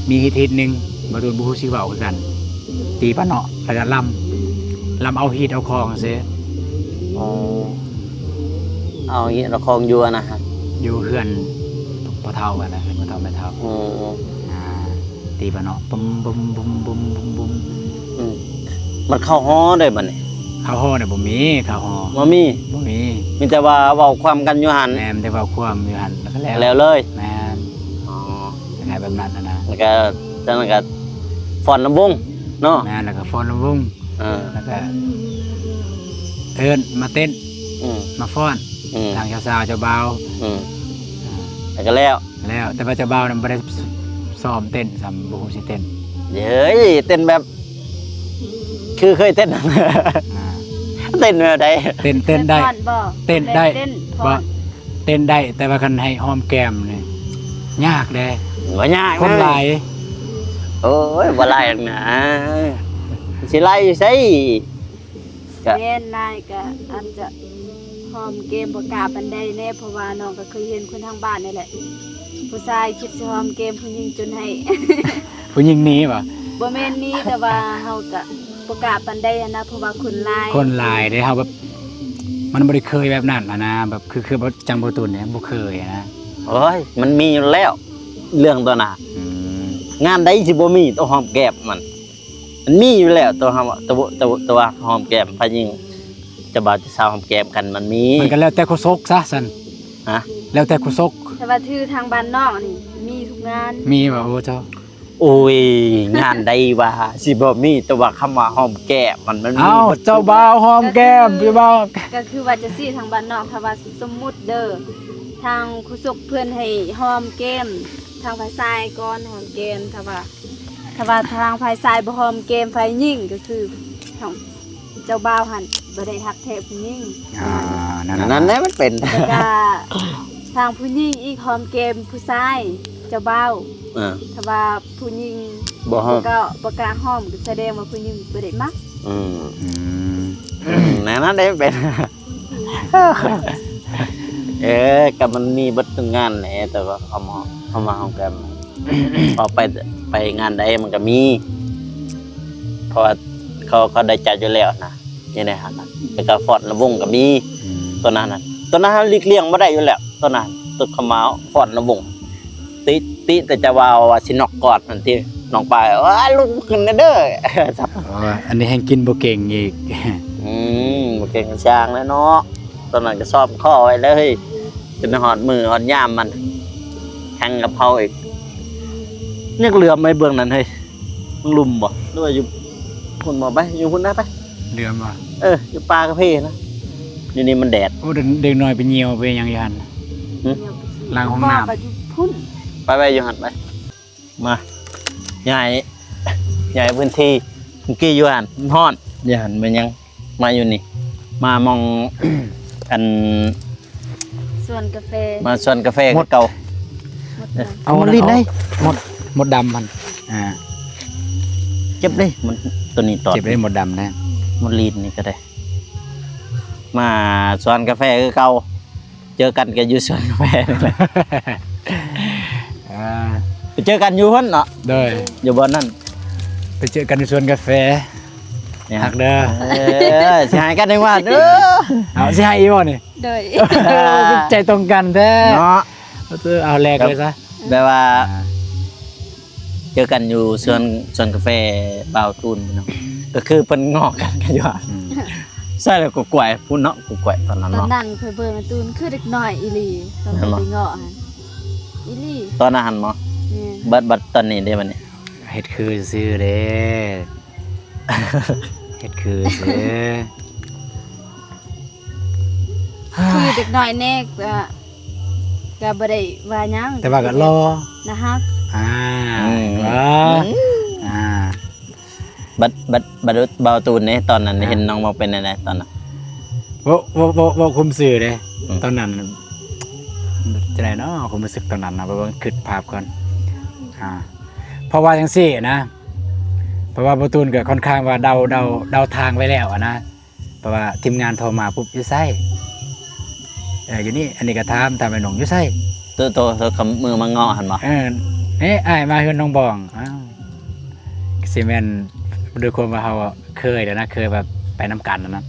มีฮิตๆหนึงบ่โดนบ่ฮู้สิเว้าคือกัน ตีปะเนาะแล้วก็ลำเอาฮีตเอาคองซิ โอ้เอาอย่างงี้เราคลองอยู่อะนะฮะ อยู่เฮือนพ่อเฒ่ากันนะพ่อเฒ่าแม่เฒ่า อืม ตีปะเนาะบุ้มบุ้มบุ้มบุ้มบุ้มบุ้ม อืมมันเข้าฮ้อได้บ่นี่ ข้าวห่อเนี่ยบ่มีข้าวห่อ บ่มี บ่มี มีแต่ว่าเว้าความกันอยู่หั่น แม่นได้เว้าความอยู่หั่นแล้วก็แล้ว แล้วเลย แม่น อ๋อ ยังไงแบบนั้นนะ แล้วก็จังนั้นก็ฟ้อนลำวงเนาะ แม่นแล้วก็ฟ้อนลำวง แล้วก็เอิ้นมาเต้น อืม มาฟ้อน อืม ทางเจ้าสาวเจ้าบ่าว อืมแล้วก็แล้ว แล้วแต่ว่าเจ้าบ่าวนั้นบ่ได้ซ้อมเต้นซ้ำบ่ฮู้สิเต้น เย้ยเต้นแบบ คือเคยเต้น อ่า เต้นแบบใด เต้นได้ พรบ่ เต้นได้ เต้นพ บ่ ร เต้นได้แต่ว่าคันให้หอมแก้มนี่ยากเด้ บ่ยาก คนหลาย โอ้ยบ่หลายหรอกนะสิไล่ไส ก็ แม่นนายก็อาจจะหอมเกมบ่กล้าปานใดแน่เพราะว่าน้องก็เคยเห็นคนทางบ้านนี่แหละ ผู้ชายคิดสิหอมเกมผู้หญิงจนให้ ผู้หญิงหนี้บ่ บ่แม่นนี้แต่ว่าเฮาก็บ่กล้าปานใดอะนะเพราะว่าคนหลาย คนหลายเด้เฮาแบบ มันบ่ได้เคยแบบนั้นนะแบบคือบ่จังบ่ตุนเนี่ยบ่เคยนะ โอ้ยมันมีอยู่แล้ว เรื่องตัวน่ะ อืม งานใดสิบ่มีตัวหอมแก้มมันมีอยู่แล้วตัวหอมตัวหอมแก้มพะยิงจะบ่าวจะสาวหอมแก้มกันมันมี มันก็แล้วแต่โคซกซะซั่น ฮะ แล้วแต่โคซก แต่ว่าถือทางบ้านนอกนี่มีทุกงาน มีบ่โอ้เจ้า โอ้ยงานใดว่าสิบ่มีแต่ว่าคำว่าหอมแก้มมันมี เอ้าเจ้าบ่าวหอมแก้มพี่บ่าว ก็คือว่าจะซี่ทางบ้านนอกถ้าว่าสมมุติเด้อทางครูสุกเพื่อนให้หอมแก้มทางฝ่ายชายก่อนหอมแก้มถ้าว่าทางฝ่ายชายบ่หอมแก้มฝ่ายหญิงก็คือทางเจ้าบ่าวหันบ่ได้ทักแท้ผู้หญิง นั่น นั่นแหละมันเป็น แล้วก็ทางผู้หญิงอีกหอมแก้มผู้ชายเจ้าบ่าว เออ ถ้าว่าผู้หญิง บ่หอม ก็บ่กล้าหอมก็แสดงว่าผู้หญิงบ่ได้มัก อืม อืม นั่นได้เป็น กับมันมีเบัดทุกงานแหละแต่ว่าเขามาหอมแก้ม พอไปงานใดมันก็มีเพราะว่าเขาได้จัดอยู่แล้วนะนี่นะฮะแล้วก็ฟอดระวงก็มีตัวนั้นน่ะตัวนั้นหลีกเลี่ยงบ่ได้อยู่แล้วตัวนั้นตัวขมาวฟอดระวงติแต่จะว่าสินอกกอดนั่นที่น้องปลายว่าลุกขึ้นเด้อ ครับ อันนี้แห่งกินบ่เก่งอีก บ่เก่งช่างแล้วเนาะตัวนั้นก็ซ่อมข้อไว้เลยจนหอดมือหอดย่ามมันแข่งกับเขาอีกเนี่ยเรือไม่เบื้องนั้นเฮ้ยมึงลุมบ่หรือว่าอยู่พุ่นบ่ไปอยู่พุ่นนะไป เดือมว่ะ อยู่ปลากระเพนะอยู่นี่มันแดด โอ้เด็กน้อยไปเหี่ยวไปหยังยัน ล้างห้องน้ำ ก็อยู่พุ่น ไปอยู่หันไปมาใหญ่พื้นที่เมื่อกี้อยู่หันฮ้อนอยู่หันมันยังมาอยู่นี่ มามอง อัน ส่วนกาแฟ มาชวนกาแฟเก่า หมดแล้ว มันรีดได้ หมดดำมันเจ็บเลยมันตัวนี้ตอด เจ็บได้หมดดำนะ มันรีดนี่ก็ได้ มาชวนกาแฟคือเก่าเจอกันก็อยู่ชวนกาแฟนี่แหละ ไปเจอกันอยู่พุ่นเนาะ โดย อยู่บนนั่น ไปเจอกันในสวนกาแฟ เนี่ย หักเด้อ สิหายกันได้ว่าเด้อ เอาสิให้อีบ่นี่ โดย ใจตรงกันแท้ เนาะ เอาแลกเลยซะ แบบว่า เจอกันอยู่สวนกาแฟบ่าวตูนพี่น้องก็คือเพิ่นงอกกันอยู่อะใช่แล้วก็กล้วยพุ่นเนาะกูกล้วยตอนนั้น ตอน เนาะ นั้นเคยเบิ่งการ์ตูนคือเด็กน้อยอีหลีตอนไปเงาะหั่นอีหลี ตอนนั้นหันหมอ เนี่ย บัดตอนนี้ได้บัดนี้ เฮ็ดคือซื้อเด้เฮ็ดคือซื้อ คือเด็กน้อยแน่ก็บ่ได้ว่าหยัง แต่ว่าก็รอ นะฮะ ว้าอ่า บัดบ่าวตูนนี่ตอนนั้นเห็นน้องมาเป็นอะไรตอนนั้น บ่คุมสื่อเด้ อืม ตอนนั้นจะได้เนาะผมรู้สึกตอนนั้นนะเพราะว่าคิดภาพก่อนเพราะว่าจังซี่นะเพราะว่าประตูนก็ค่อนข้างว่าเดาทางไว้แล้วนะเพราะว่าทีมงานโทรมาปุ๊บอยู่ไสอยู่นี่อันนี้ก็ถามไปหนองอยู่ไส ตัวคำมือมาเงาะหันบ่ อ้ายมาเฮือนน้องบองอ้าวสิแม่นด้วยความว่าเฮาเคยแล้วนะเคยแบบไปนํกันนะ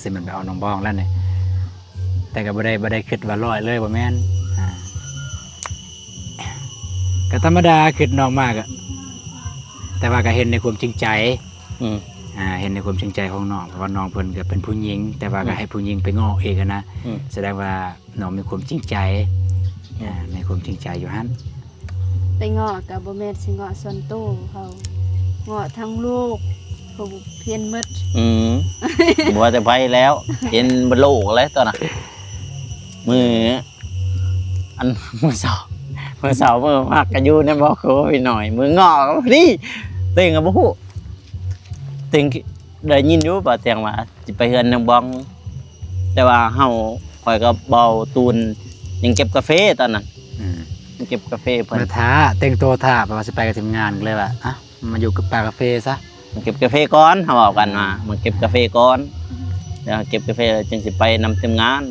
สิแม่นไปเอาน้องบองแล้วนี่แต่ก็บ่ได้คิดว่าร้อยเลยบ่แม่นก็ธรรมดาคิดน้องมากอะแต่ว่าก็เห็นในความจริงใจเห็นในความจริงใจของน้องเพราะว่าน้องเพิ่นก็เป็นผู้หญิงแต่ว่าก็ให้ผู้หญิงไปง้อเองนะแสดงว่าน้องมีความจริงใจในความจริงใจอยู่หั่น ไปเงาะก็บ่แม่นสิเงาะส่วนโตวเขาเงาะทั้งลูกเขาเพี้ยนหมด บัวแต่ไปแล้วเห็นบโลกเลยตอนน่ะมือเสาร์มือมากกันอยู่ในบ่อโคไปหน่อยมืองอกนี่เต็งกับบ่ฮู้เต็งได้ยินอยู่บ่เตียงว่าสิไปเฮือนนางบองแต่ว่าเฮาข่อยก็เบาตูนยังเก็บกาแฟตอนนั้นยังเก็บกาแฟเพิ่น มาท้าแต่งตัวท้าเพราะว่าสิไปกับทีมงานก็เลยว่ามาอยู่กับปากาแฟซะ มันเก็บกาแฟก่อนเขาบอกกันมามันเก็บกาแฟก่อนแล้วเก็บกาแฟแล้วจึงสิไปนำเต็มงาน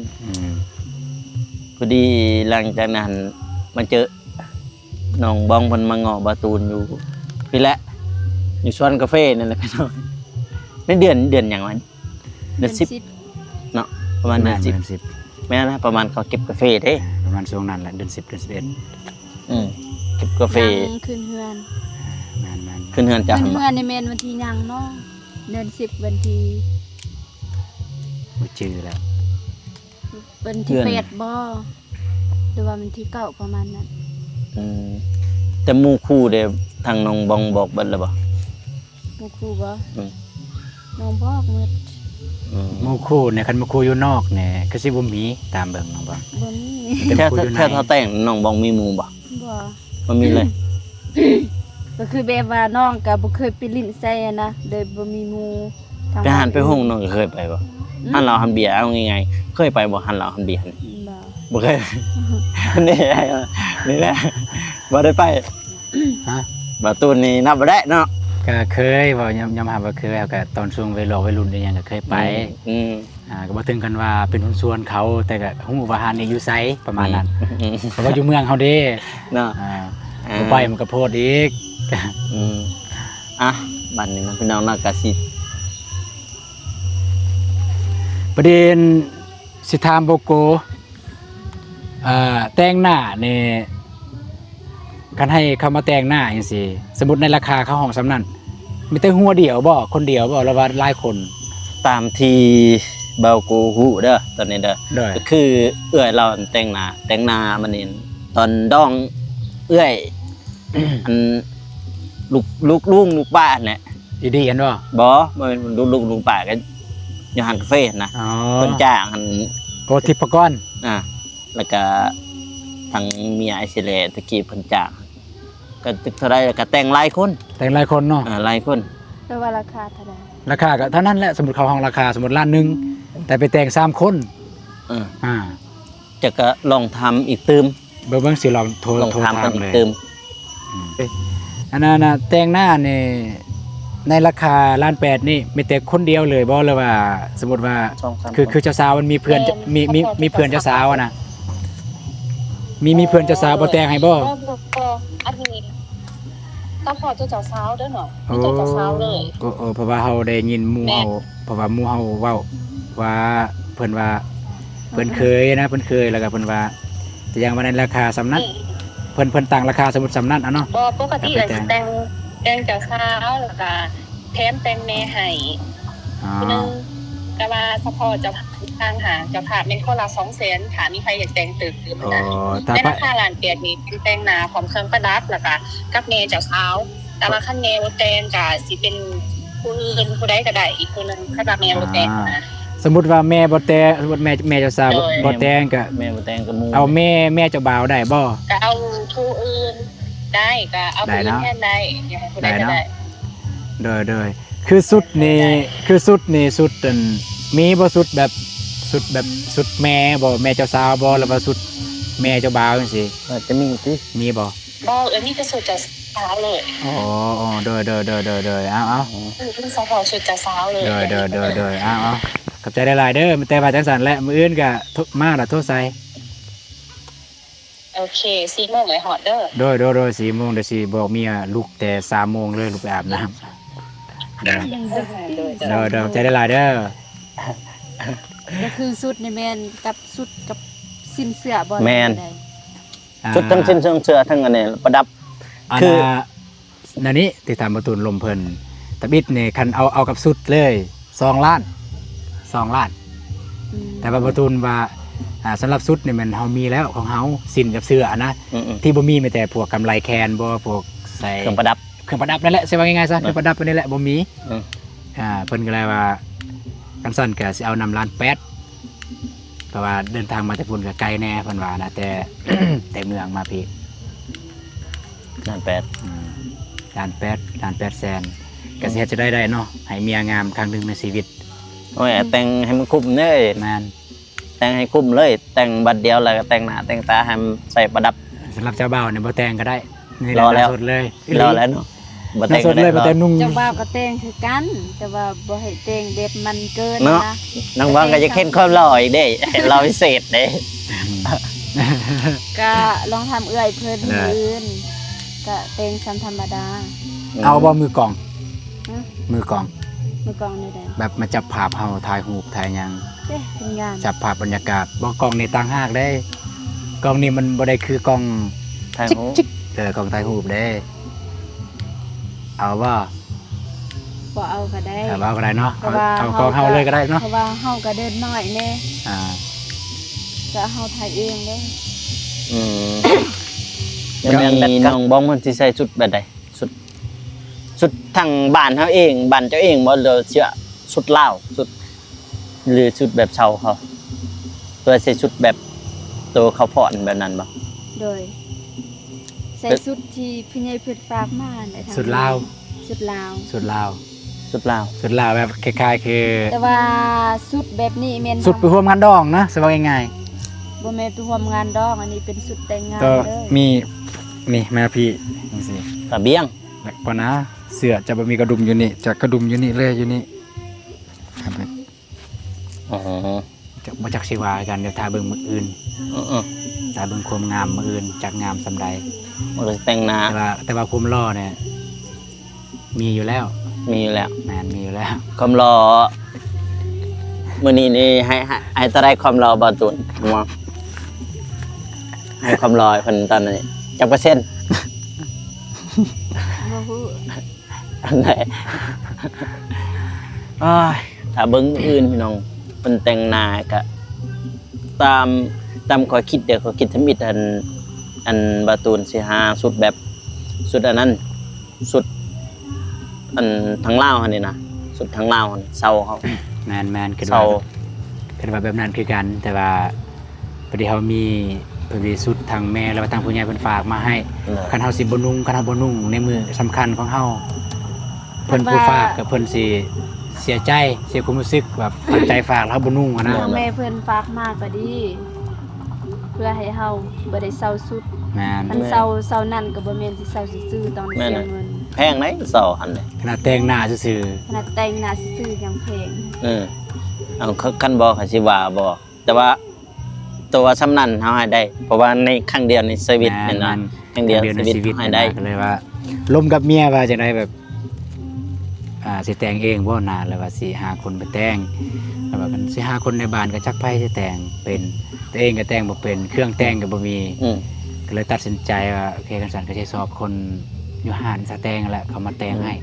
พอดีหลังจากนั้นมันเจอน้องบองเพิ่นมาเงาะบาตูนอยู่พี่แหละอยู่สวนกาแฟนั่นแหละพี่น้องในเดือนหยังวะเดือน10 10 เนาะ ประมาณเดือน เดือน 10แม่นะประมาณเขาเก็บกาแฟเด้ 10ประมาณช่วงนั้นแหละเดือน10เดือน11 เก็บกาแฟ ยังขึ้นเฮือน แม่น ขึ้นเฮือนจ้ะ ขึ้นเฮือนในเมนวันที่ยังเนาะเดือน10วันที่ บ่จื้อแล้ว วันที่8บ่หรือว่าวันที่9ประมาณนั้น แต่หมู่คู่เด้ทางน้องบองบอกเบิดแล้วบ่ บ่ครูบ่ อืม น้องบอกหมด หมู่คู่เนี่ยคันหมู่คู่อยู่นอกเนี่ยคือสิบ่มีตามเบิ่งน้องบ่ บ่มี แต่ห แค่ มู่คู่อยู่ใน แค่เขาแต่งน้องบองมีหมู่บ่ บ่ บ่มีเลย ก็คือแบบว่าน้องก็บ่เคยไปลิ้นไส้อะนะเลยบ่มีหมู่ทาง ไปหันไปห้องน้องก็เคยไปบ่หันเหล้าหันเบียร์เอาง่ายๆเคยไปบ่หันเหล้าหันเบียร์นี่ บ่ บ่เคย นี่แหละบ่ได้ไป ฮะ บ่ตูนนี่นับบ่ได้เนาะ ก็เคยบ่ยำหาบ่เคยเอาก็ตอนช่วงวัยรุ่นได้หยังก็เคยไป ก็บ่ถึงกันว่าเป็นหุ้นส่วนเขาแต่ก็ฮู้ว่าหานี่อยู่ไสประมาณนั้นเพราะว่าอยู่เมืองเฮาเด้ เนาะ บ่ไปมันก็โพดอีก อ่ะบัดนี้นะพี่น้องน่าก็สิ ประเด็นสิถามโบโกแต่งหน้านี่กันให้เขามาแต่งหน้าจังซี่สมมุติในราคาเข้าห้องสำนั้นมีแต่หัวเดียวบ่คนเดียวบ่หรือว่าหลายคน ตามที่เบากูฮู้เด้อตอนนี้เด้อ เด้อ ก็คือเอื้อยเราแต่งหน้ามันนี่ตอนดองเอื้อย อันลูกป้าเนี่ย อีดีอันบ่ บ่มันลูกป้าก็อยู่หันคาเฟ่นะ อ๋อ เพิ่นจ้างหัน โอทิปกรณ์ แล้วก็ทางเมียไอซิเลตะกี้เพิ่นจ้างก็ตึกเท่าไรก็แต่งหลายคน แต่งหลายคนเนาะ หลายคน แต่ว่าราคาเท่าใด ราคาก็เท่านั้นแหละสมมุติเข้าห้องราคาสมมุติล้านหนึงแต่ไปแต่ง3คน เออ อ่า จะก็ลองทำอีกตืม เบิ่งสิลองโทร ลองทำกันอี เล ก ย ตืม อันนั้นน่ะแต่งหน้านี่ในราคา1,800,000นี่มีแต่คนเดียวเลยบ่หรือว่าสมมุติว่า คือเจ้าสาวมันมีเพื่อนมีเพื่อนเจ้าสาวอะนะมีเพื่อนเจ้าสาวบ่แต่งให้บ่ อันนี้ก็พอเจ้าสาวเด้อเนาะเจ้าสาวเลย โอ้เพราะว่าเฮาได้ยินหมู่เฮาเพราะว่าหมู่เฮาเว้าว่าเพิ่นว่าเพิ่นเคยนะเพิ่นเคยแล้วก็เพิ่นว่าแต่ยังว่าในราคาสำนั้นเพิ่นตั้งราคาสมมุติสำนั้นอ่ะเนาะ บ่ปกติจะแต่งเจ้าสาวแล้วก็แถมแต่งแม่ให้ อ๋อ นึงแต่ว่าเฉพาะเจ้าทางหาเจ้าภาพเป็นคนละ200,000ถ้ามีใครอยากแต่งตึกหรือ อ๋อ มัน ถ้า ใน ไป ราคาล้านเปียดนี่เป็นแต่งหน้าพร้อมเครื่องประดับแล้วก็กับแม่เจ้าสาวแต่ว่าคันแม่บ่แต่งก็สิเป็นผู้อื่นผู้ใดก็ได้อีกคนนึงคันว่าแม่บ่แต่งนะ สมมุติว่าแม่บ่แต่งสมมุติแม่เจ้าสาวบ่แต่งก็ แม่บ่แต่งกับหมู่ เอาแม่เจ้าบ่าวได้บ่ ก็เอาผู้อื่นได้ก็เอาผู้อื่นแทนได้อยากให้ผู้ใดก็ได้ โดยคือสุดนี่สุดอันมีบ่สุดแบบสุดแม่บ่แม่เจ้าสาวบ่แล้วว่าสุดแม่เจ้าบ่าวจังซี่ จะมีติ มีบ่ บ่นี่จะสุดเจ้าสาวเลย อ๋อโดยเอา คือเฉพาะชุดเจ้าสาวเลย เอาขอบใจหลายๆเด้อแต่ว่าจังซั่นแหละมื้ออื่นก็มาล่ะโทรใส่ โอเค4 โมงไอ้ฮอดเด้อ โดย4 โมงเดี๋ยวสิบอกเมียลุกแต่3 โมงเลยลุกไปอาบน้ำโดยขอบใจหลายๆเด้อ ก็คือสุดในแมนกับสุดกับสิ้นเสื้อบ่ แม่น ได้ ชุดทั้งสิ้นเสื้อทั้งอันนี้ประดับ อัน คือ นั่นนี้ติดตามประตูลมเพิ่นตะบิดนี่คันเอากับสุดเลย2 ล้าน อืม แต่ว่าประตูลว่าสำหรับสุดนี่มันเฮามีแล้วของเฮาสินกับเสื้อนะ อืม ที่บ่มีมีแต่พวกกำไลแคนบ่พวกใส่ เครื่องประดับ เครื่องประดับนั่นแหละใช่ว่าง่ายๆซะเครื่องประดับนี่แหละบ่มี อืม เพิ่นก็เลยว่ากันสั่นก็สิเอานำล้าน8เพราะว่าเดินทางมาแต่พุ่นก็ไกลแน่เพิ่นว่านะแต่ แต่เมืองมาพี่ นั่นแปด ล้าน8แสนก็สิเฮ็ดจะได้เนาะให้เมียงามครั้งหนึงในชีวิต โอ้ยแต่งให้มันคุ้มเด้อ แม่น แต่งให้คุ้มเลยแต่งบัดเดียวแล้วก็แต่งหน้าแต่งตาให้มันใส่ประดับ สำหรับเจ้าบ่าวเนี่ยบ่แต่งก็ได้นี่ รอแล้ว สดเลย รอแล้วเนาะบ่ แต่ แต่ ง ง สดเลยบ่แต่งนุ่ง เจ้าบ่าวก็แต่งคือกัน แต่ว่าบ่ให้แต่งแบบมันเกิน เนาะ นะ นางวังก็จะเข้มข้นหล่ออีกเด้ เราพิเศษเด้ ก็ลองทำเอื้อยเพิ่นอื่นก็แต่งซ้ำธรรมดา เอาบ่มือกลอง ฮะ มือกลอง มือกองนี่ได้ แบบมาจับภาพเฮาถ่ายรูปถ่ายหยัง เด้เป็นงาน จับภาพบรรยากาศบ่กล้องนี่ต่างหากได้กล้องนี่มันบ่ได้คือกล้อง ถ่าย จิ๊ก หู จิ๊กกล้องถ่ายรูปเด้เอาว่า บ่เอาก็ได้ เอาว่าก็ได้เนาะ เพราะว่า เอากล้องเฮาเลยก็ได้เนาะ เพราะว่าเฮาก็เดินน้อยแน่ อ่า ก็เฮาถ่ายเองเด้ อืมแล้วมีน้องบ้องมันสิใส่ชุดแบบใดชุดทางบ้านเฮาเองบ้านเจ้าเองบ่เราเชื่อชุดลาวชุดหรือชุดแบบชาวเขาตัวใส่ชุดแบบตัวเขาพอนแบบนั้นบ่ โดยใส่ชุดที่พี่ใหญ่เพิ่นฝากมาได้ทาง สุดลาว ชุดลาว สุดลาว ชุดลาว สุดลาวแบบคล้ายๆคือ แต่ว่าชุดแบบนี้แม่น สุดไปร่วมงานดองนะสบายง่าย บ่แม่นไปร่วมงานดอกอันนี้เป็นชุดแต่งงาน ๆก็ เลย มีนี่แม่พี่จังซี่ กระเบียง แล้วปะนะเสื้อจะบ่มีกระดุมอยู่นี่จะกระดุมอยู่นี่เลยอยู่นี่ครับ อ๋อ จะบ่จักสิว่ากันเดี๋ยวทาเบิ่งมื้ออื่น อือ ทาเบิ่งความงามมื้ออื่นจักงามสำใด มันก็แต่งหน้า แต่ว่าความหล่อเนี่ยมีอยู่แล้ว มีอยู่แล้ว แม่นมีอยู่แล้ว ความรอมื้อนี้นี่ให้ตะได้ความรอบ่ตุนว่าให้ความรอให้เพิ่นตอนนี้จักเปอร์เซ็นต์ บ่ฮู้ อันไหนอ้ายถ้าเบิ่งอื่นพี่น้องเพิ่นแต่งหน้าก็ตามข้อยคิดเดี๋ยวข้อยคิดทำอิดอันบาตูนสิหาสุดแบบสุดอันนั้นสุดอันทางลาวหั่นนี่นะสุดทางลาวหั่นเซาเขา แม่นๆคิด เซา ว่าแบบนั้นคือกัน แต่ว่าพอดีเฮามีเพิ่นสิสุดทางแม่แล้วก็ทางผู้ใหญ่เพิ่นฝากมาให้คันเฮาสิบ่นุ่งคันเฮาบ่นุ่งในมือสำคัญของเฮาเพิ่นผู้ฝากก็เพิ่นสิเสียใจเสียความรู้สึกแบบตั้งใจฝากแล้วเฮาบ่นุ่งอะนะ พ่อแม่เพิ่นฝากมาก็ดี เพื่อให้เฮาบ่ได้เซาสุด แม่น อันเซานั่นก็บ่แม่นสิเซาซื่อๆต้องเสียเงิน แพงไหนเซาหันเลย ขนาดแต่งหน้าซื่อ ขนาดแต่งหน้าซื่อๆยังแพง เอาคันบอกเขาสิว่าบ่แต่ว่าตัวสำนันเฮาให้ได้ เพราะว่าในครั้งเดียวในชีวิตนี่นะครั้งเดียว ในชีวิต ให้ได้ ก็เลยว่าลมกับเมียว่าจังไดแบบสิแต่งเองบ่นานแล้วว่าสิหาคนไปแต่งแล้วว่ากันสิหาคนในบ้านก็จักไผสิแต่งเป็นตัวเองก็แต่งบ่เป็นเครื่องแต่งก็บ่มี ก็เลยตัดสินใจว่าโอเคกันสันก็จะสอบคนอยู่ห้านสแตงแหละเขามาแต่งให้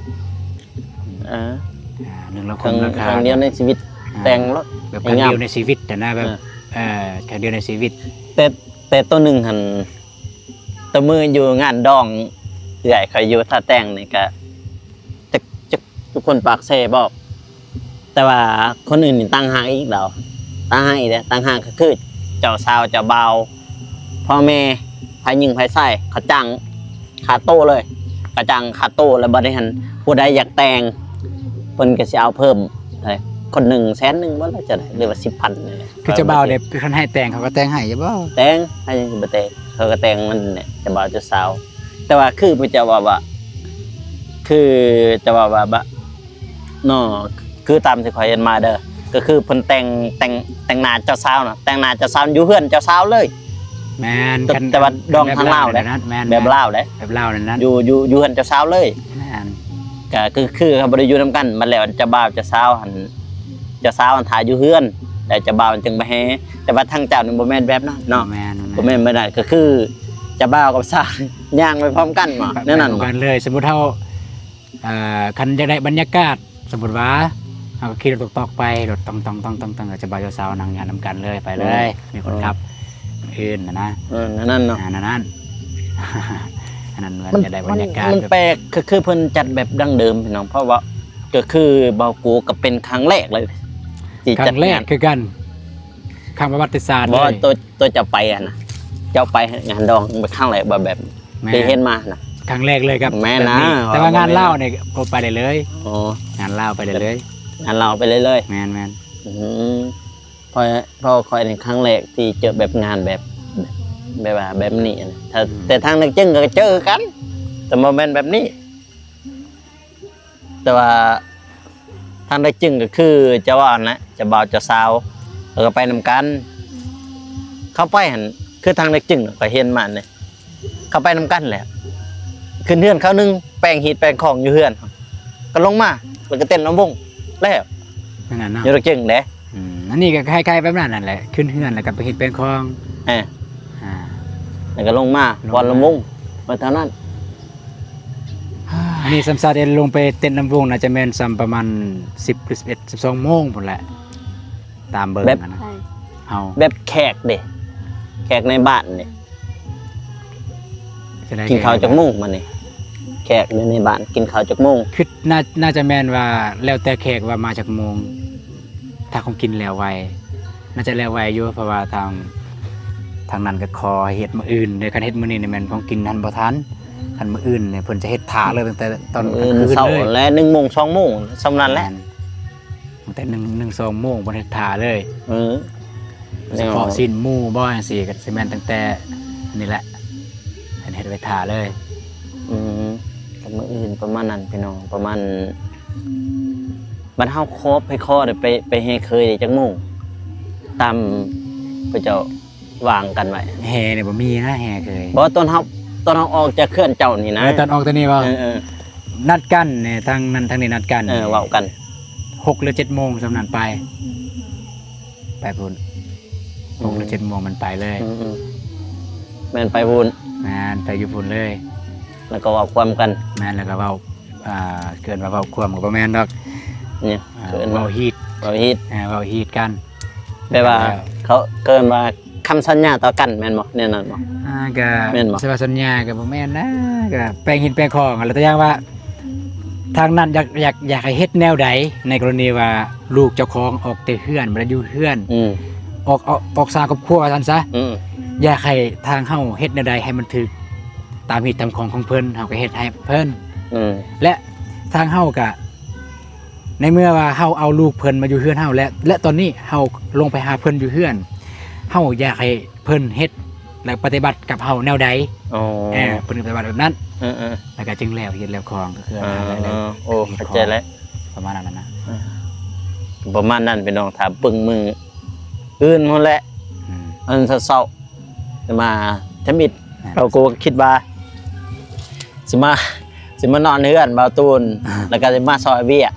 หนึ่งละ ค ค รั้ น ง ราคา เดียวในชีวิตแต่งรถ แบบครั้งเดียวในชีวิตแต่นะแบบครั้งเดียวในชีวิต แต่ตัวหนึ่งหันตัวมืออยู่งานดองใหญ่เขาอยู่ท่าแต่งนี่ก็จะทุกคนปากเซ่บอกแต่ว่าคนอื่นนี่ตั้งห่างอีกแล้วตั้งห่างอีกแล้วตั้งห่างก็คือเจ้าสาวเจ้าบ่าวพ่อแม่พายยิงพายไส้เขาจังขาโต้เลยกระจังขาโต้แล้วบัดนี้หันผู้ใดอยากแต่งเพิ่นก็สิเอาเพิ่มเลยคน100,000บ่แล้วจะได้หรือว่า10,000นี่แหละ คือเจะเบาเด็กคันให้แต่งเขาก็แต่งให้จะบ่ แต่งให้ยังสิบ่แต่งเขาก็แต่งมันเนี่ยจะบ่าวจะสาว แต่ว่าคือมันจะว่าคือจะว่าเนาะคือตามที่ข่อยเห็นมาเด้อก็คือเพิ่นแต่งหน้าเจ้าสาวน่ะแต่งหน้าเจ้าสาวอยู่เฮือนเจ้าสาวเลย แม่น แต่ว่าดองทางลาวเด้ แม่น แบบลาวเด้ แบบลาวนั่นนั้น อยู่เฮือนเจ้าสาวเลย แม่น ก็คือเขาบ่ได้อยู่นํกันมันแล้วเจ้าบ่าวเจ้าสาวหันเจ้าสาวหันถ่ายอยู่เฮือนแล้วเจ้าบ่าวจึงไปแฮแต่ว่าทางเจ้านี่บ่แม่นแบบนั้นเนาะ แม่น บ่แม่นบ่ได้ก็คือเจ้าบ่าวกับสาวย่างไปพร้อมกันบ่แนั่นนั่น ไปกันเลย สมมุติเฮาคันจะได้บรรยากาศสมมุติว่าเฮาก็ขี่รถตอกไปรถต้องก็จะบ่าวเจ้าสาวนั่งงานนํกันเลยไปเลย มีคนขับอื่นนะ นั่นเนาะ อันนั้นอันนั้นมันจะได้บรรยากาศ มันแปลกก็คือเพิ่นจัดแบบดั้งเดิมพี่น้องเพราะว่าก็คือเบากูก็เป็นครั้งแรกเลยที่ ค จั รั้ ด งแรก งาน คือกันครั้งประวัติศาสตร์ บ่ เลย ตัวจะไปอ่ะนะเจ้าไปงานดองเป็นครั้งแรกแบบ แม่ ที่เห็นมานะ ครั้งแรกเลยครับ แม่นะ บบแต่ว่างานเล่าเนี่ยก็ไปได้เลย อ๋อง านเล่าไปได้เลย งานเราไปเรื่อย แมน ๆพอคอยในครั้งแรกที่เจอแบบงานแบบว่าแบบนี้นะแต่ทางนักจึงก็เจอกัน แต่บ่แม่นแบบนี้ แต่ว่าทางได้จึงก็คือจะว่านะจะบ่าวจะสาวแล้วก็ไปนำกัน เข้าไปหันคือทางได้จึงก็เห็นมันเนี่ยเข้าไปนำกันแหละขึ้นเฮือนเขานึงแปลงหีดแปลงของอยู่เฮือนก็ลงมาแล้วก็เต้นลำวง แล้ว นั่นน่ะเนาะ อยู่รถเก่งเด้ อันนี้ก็คล้ายๆแบบนั้นนั่นแหละขึ้นเฮือนแล้วก็ไปเฮ็ดเป็นคลอง อ่า อ่า แล้วก็ลงมาวันละมุงมาเท่านั้น อันนี้ซัมซาเดนลงไปเต้นน้ำวงน่าจะแม่นซ้ำประมาณ10หรือ11 12โมงพุ่นแหละตามเบิ่งนะ ใช่ เฮา แบบแขกเด้แขกในบ้านนี่ จะได้ กินข้าวจากมุ้งมันนี่แขกอยู่ในบ้านกินข้าวจากมุ้ง คือน่าจะแม่นว่าแล้วแต่แขกว่ามาจากโมงถ้าคงกินแล้วไวน่าจะแล้วไวอยู่เพราะว่าทางนั้นก็ขอเฮ็ดมื้ออื่นในคันเฮ็ดมื้อนี้นี่แม่นของกินทันบ่ทันคันมื้ออื่นเนี่ยเพิ่นจะเฮ็ดท่าเลยตั้งแต่ตอนกลางคืน เช้า เลย และ1 โมง 2 โมงสำนั้นแหละ ตั้งแต่1-2โมงบ่ได้ท่าเลย เฉพาะสิ้นหมู่บ่จังซี่ก็สิแม่นตั้งแต่นี่แหละอันเฮ็ดไว้ท่าเลย กับมื้ออื่นประมาณนั้นพี่น้องประมาณบ้านเฮาครบให้คอได้ไปให้เคยได้จักโมงตามพระเจ้าวางกันไว้ แห่เนี่ยบ่มีนะแห่เคย บ่ตอนเฮาออกจากเคลื่อนเจ้านี่นะ ตอนออกตัวนี้ว่า เออ นัดกันเนี่ยทางนั้นทางนี้นัดกัน เว้ากัน 6หรือ7โมงสำนั้นไปพุ่น6หรือ7โมงมันไปเลย แม่นไปพูน แม่นไปอยู่พุ่นเลย แล้วก็เว้าความกัน แม่นแล้วก็เว้าเกินว่าเว้าความก็บ่แม่นดอก เนี่ยเกิน เว้าฮีด เว้าฮิต เว้าฮีดกัน แปลว่าเขาเกินว่าคำสัญญาต่อกันแม่นบ่แน่นอนบ่ ก็ แม่นบ่ สิว่าสัญญาก็บ่แม่นนะก็แปลงหินแปลงของอะไรตัวอย่างว่า ทางนั้นอยากให้เฮ็ดแนวใดในกรณีว่าลูกเจ้าของออกแต่เฮือนบ่ได้อยู่เฮือนออกสร้างครอบครัวว่าซั่นซะอยากให้ทางเฮาเฮ็ดแนวใดให้มันถูกตามเหตุตามของเพิ่นเฮาก็เฮ็ดให้เพิ่นและทางเฮาก็ในเมื่อว่าเฮาเอาลูกเพิ่นมาอยู่เฮือนเฮาและตอนนี้เฮาลงไปหาเพิ่นอยู่เฮือนเฮาอยากให้เพิ่นเฮ็ดและปฏิบัติกับเฮาแนวใดเพิ่นปฏิบัติแบบนั้นแล้วก็จึงแล้วเฮ็ดแล้วของก็คือโอ้เข้าใจแล้ว ประมาณนั้นนะ ประมาณนั้นพี่น้องถ้าปึงมืออื่นหมดแหละอันเศร้าๆมาทมิดเราก็คิดว่าสิมานอนเฮือนบ่าวตูนแล้วก็สิมาซอยเวียก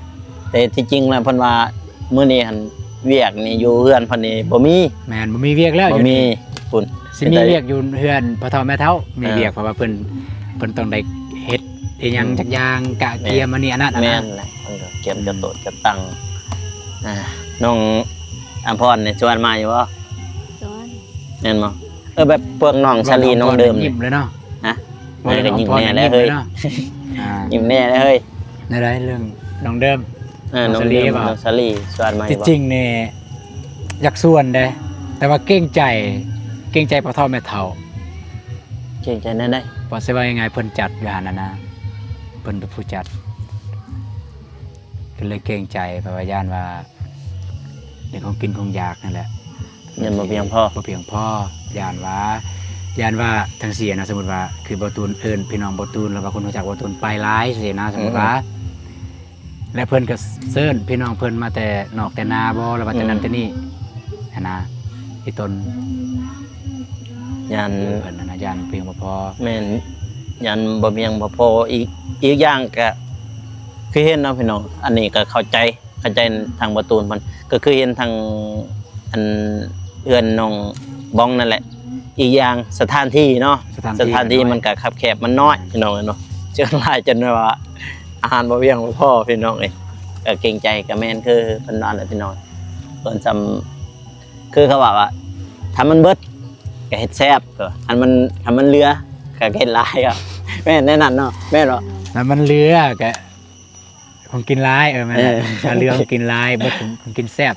แต่ที่จริงแล้วเพิ่นว่ามื้อนี้หั่นเวียกนี่อยู่เฮือนเพิ่นนี่บ่มี แม่นบ่มีเวียกแล้ว บ่มีคุณ สิมีเวียกอยู่เฮือนพ่อเฒ่าแม่เฒ่ามีเวียกเพราะว่าเพิ่นต้องได้เฮ็ดอีหยังจักอย่างกะเกียมอันนี้อันนั้น แม่นแหละเพิ่นก็เกียมกระโตดกระตังน้องอัมพรนี่ชวนมาอยู่บ่ ซ้อน แม่นบ่แบบพวกน้องชาลีน้องเดิม ยิ้มเลยเนาะ ฮะมันก็ยิ้มแน่แล้วเฮ้ย ยิ้มแน่แล้วเฮ้ย ได้เรื่องน้องเดิม น้องเดิมน้องชาลีชวนมาอยู่ จริงๆเนี่ยอยากส่วนเด้แต่ว่าเกรงใจพ่อเฒ่าแม่เฒ่า เก่งใจแน่ได้ บ่สิว่ายังไงเพิ่นจัดอยู่หั่นน่ะนะเพิ่นเป็นผู้จัดก็เลยเกรงใจเพราะว่าย่านว่าเรื่องของกินของอยากนั่นแหละ ยังบ่เพียงพอ บ่เพียงพอย่านว่าทั้งเสียนะสมมุติว่าคือบ่ตูนเอิ้นพี่น้องบ่ตูนแล้วว่าคนรู้จักบ่ตูนไปหลายสินะสมมุติว่าและเพิ่นก็เชิญพี่น้องเพิ่นมาแต่นอกแต่นาบ่แล้วว่าแต่นั้นแต่นี่หั่นนะอีตน ยัน เพิ่นนะย่านเพียงบ่พอ แม่นยันบ่เพียงบ่พออีกอย่างก็คือเห็นเนาะพี่น้องอันนี้ก็เข้าใจทางประตูนเพิ่นก็คือเห็นทางอันเอื้อนน้องบ้องนั่นแหละอีกอย่างสถานที่เนาะสถานที่มันก็คับแคบมันน้อยพี่น้องเนาะเจอหลายจนว่าอาหารบ่เพียงบ่พอพี่น้องเอ้ยก็เกรงใจก็แม่นคือเพิ่นว่าแหละพี่น้องเพิ่นซ้ำคือเขาว่าถ้ามันเบิดก็เฮ็ดแซ่บก็ถ้ามันเหลือก็เฮ็ดหลายอ่ะแม่นแน่นั่นเนาะแม่นบ่ แล้วมันเหลือก็ของกินหลายแม่นถ้าเหลือของกินหลายบ่ของกินแซ่บ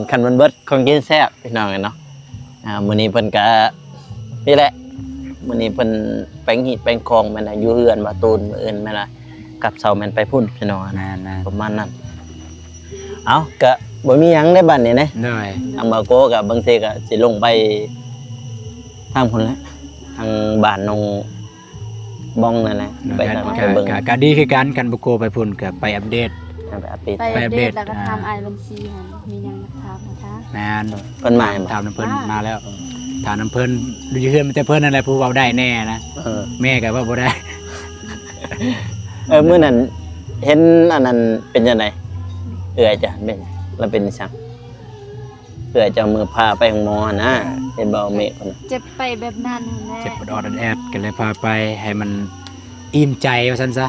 คันมันเบิดของกินแซ่บพี่น้องเนาะมื้อนี้เพิ่นก็นี่แหละมื้อนี้เพิ่นแป้งหิดแป้งคองแม่นอยู่เฮือนบ่ตูนมื้ออื่นแม่นล่ะกับเซาแม่นไปพุ่นพี่น้อง นั่น ประมาณนั้นเอ้าก็บ่มีหยังได้บัดนี้นะ ๆได้ ทางบาโกก็บางทีก็สิลงไปทางพุ่นแหละทางบ้านน้องบ้องนั่นแหละไปทางไปเบิ่ง ก็ดีคือกันบ่โกไปพุ่นก็ไปอัปเดต ไปอัปเดต ไปอัปเดต ไปอัปเดต แล้วก็ทำไอบัญชีหันมียังถามนะคะ แม่น เพิ่นมาบ่ ถามน้ำเพิ่นมาแล้วถามน้ำเพิ่นอยู่เฮือนมันแต่เพิ่นนั่นแหละผู้เว้าได้แน่นะแม่ก็ว่าบ่ได้ มื้อนั้นเห็นอันนั้นเป็นจังได เอื้อยจะเป็นแล้วเป็นช่างเพื่อจะเอามือพาไปของหมอนะเป็นเบาเมฆคนน่ะ เจ็บไปแบบนั้นแหละ เจ็บปวดออดแอดก็เลยพาไปให้มันอิ่มใจว่าซั่นซะ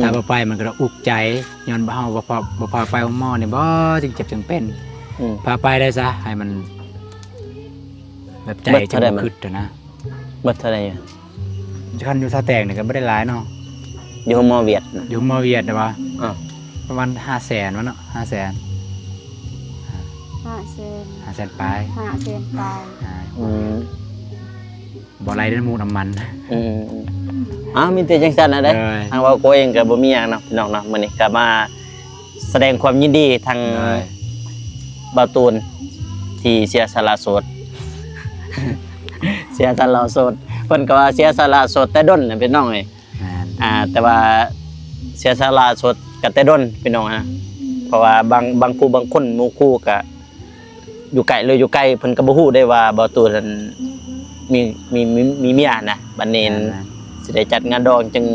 ถ้าบ่ไปมันก็อุกใจย้อนบ่เฮาบ่พาไปของหมอนี่บ่จึงเจ็บจึงเป็น พาไปได้ซะให้มันแบบใจจะบ่คิดนะ เบิดเท่าไหร่อยู่ คันอยู่ท่าแตกนี่ก็บ่ได้หลายเนาะ อยู่หมอเวียดน่ะ อยู่มอเวียดได้ป่ะ อ้าว ประมาณ500,000วะเนาะ500,000 5 เซน 500,000ปลาย 5 เซนไป อืม บ่ไรเด้อหมูน้ำมัน มีแต่จังซั่นน่ะเด้ เออ ทางว่าโกเองก็บ่มีหยังเนาะพี่น้องเนาะมื้อนี้ก็มาแสดงความยินดีทางบ่าวตูนที่เสียสละโสด เสียสละโสดเพิ่นก็ว่าเสียสละโสดแต่ดนน่ะพี่น้องเอ้ย แม่น แต่ว่าเสียสละโสดก็แต่ดนพี่น้องนะเพราะว่าบางคู่บางคนหมู่คู่ก็อยู่ไกลเลยอยู่ใกล้เพิ่นก็บ่ฮู้ได้ว่าบ่าวตูนนั้นมีเมียนะบัดนี้สิได้จัดงานดองจึง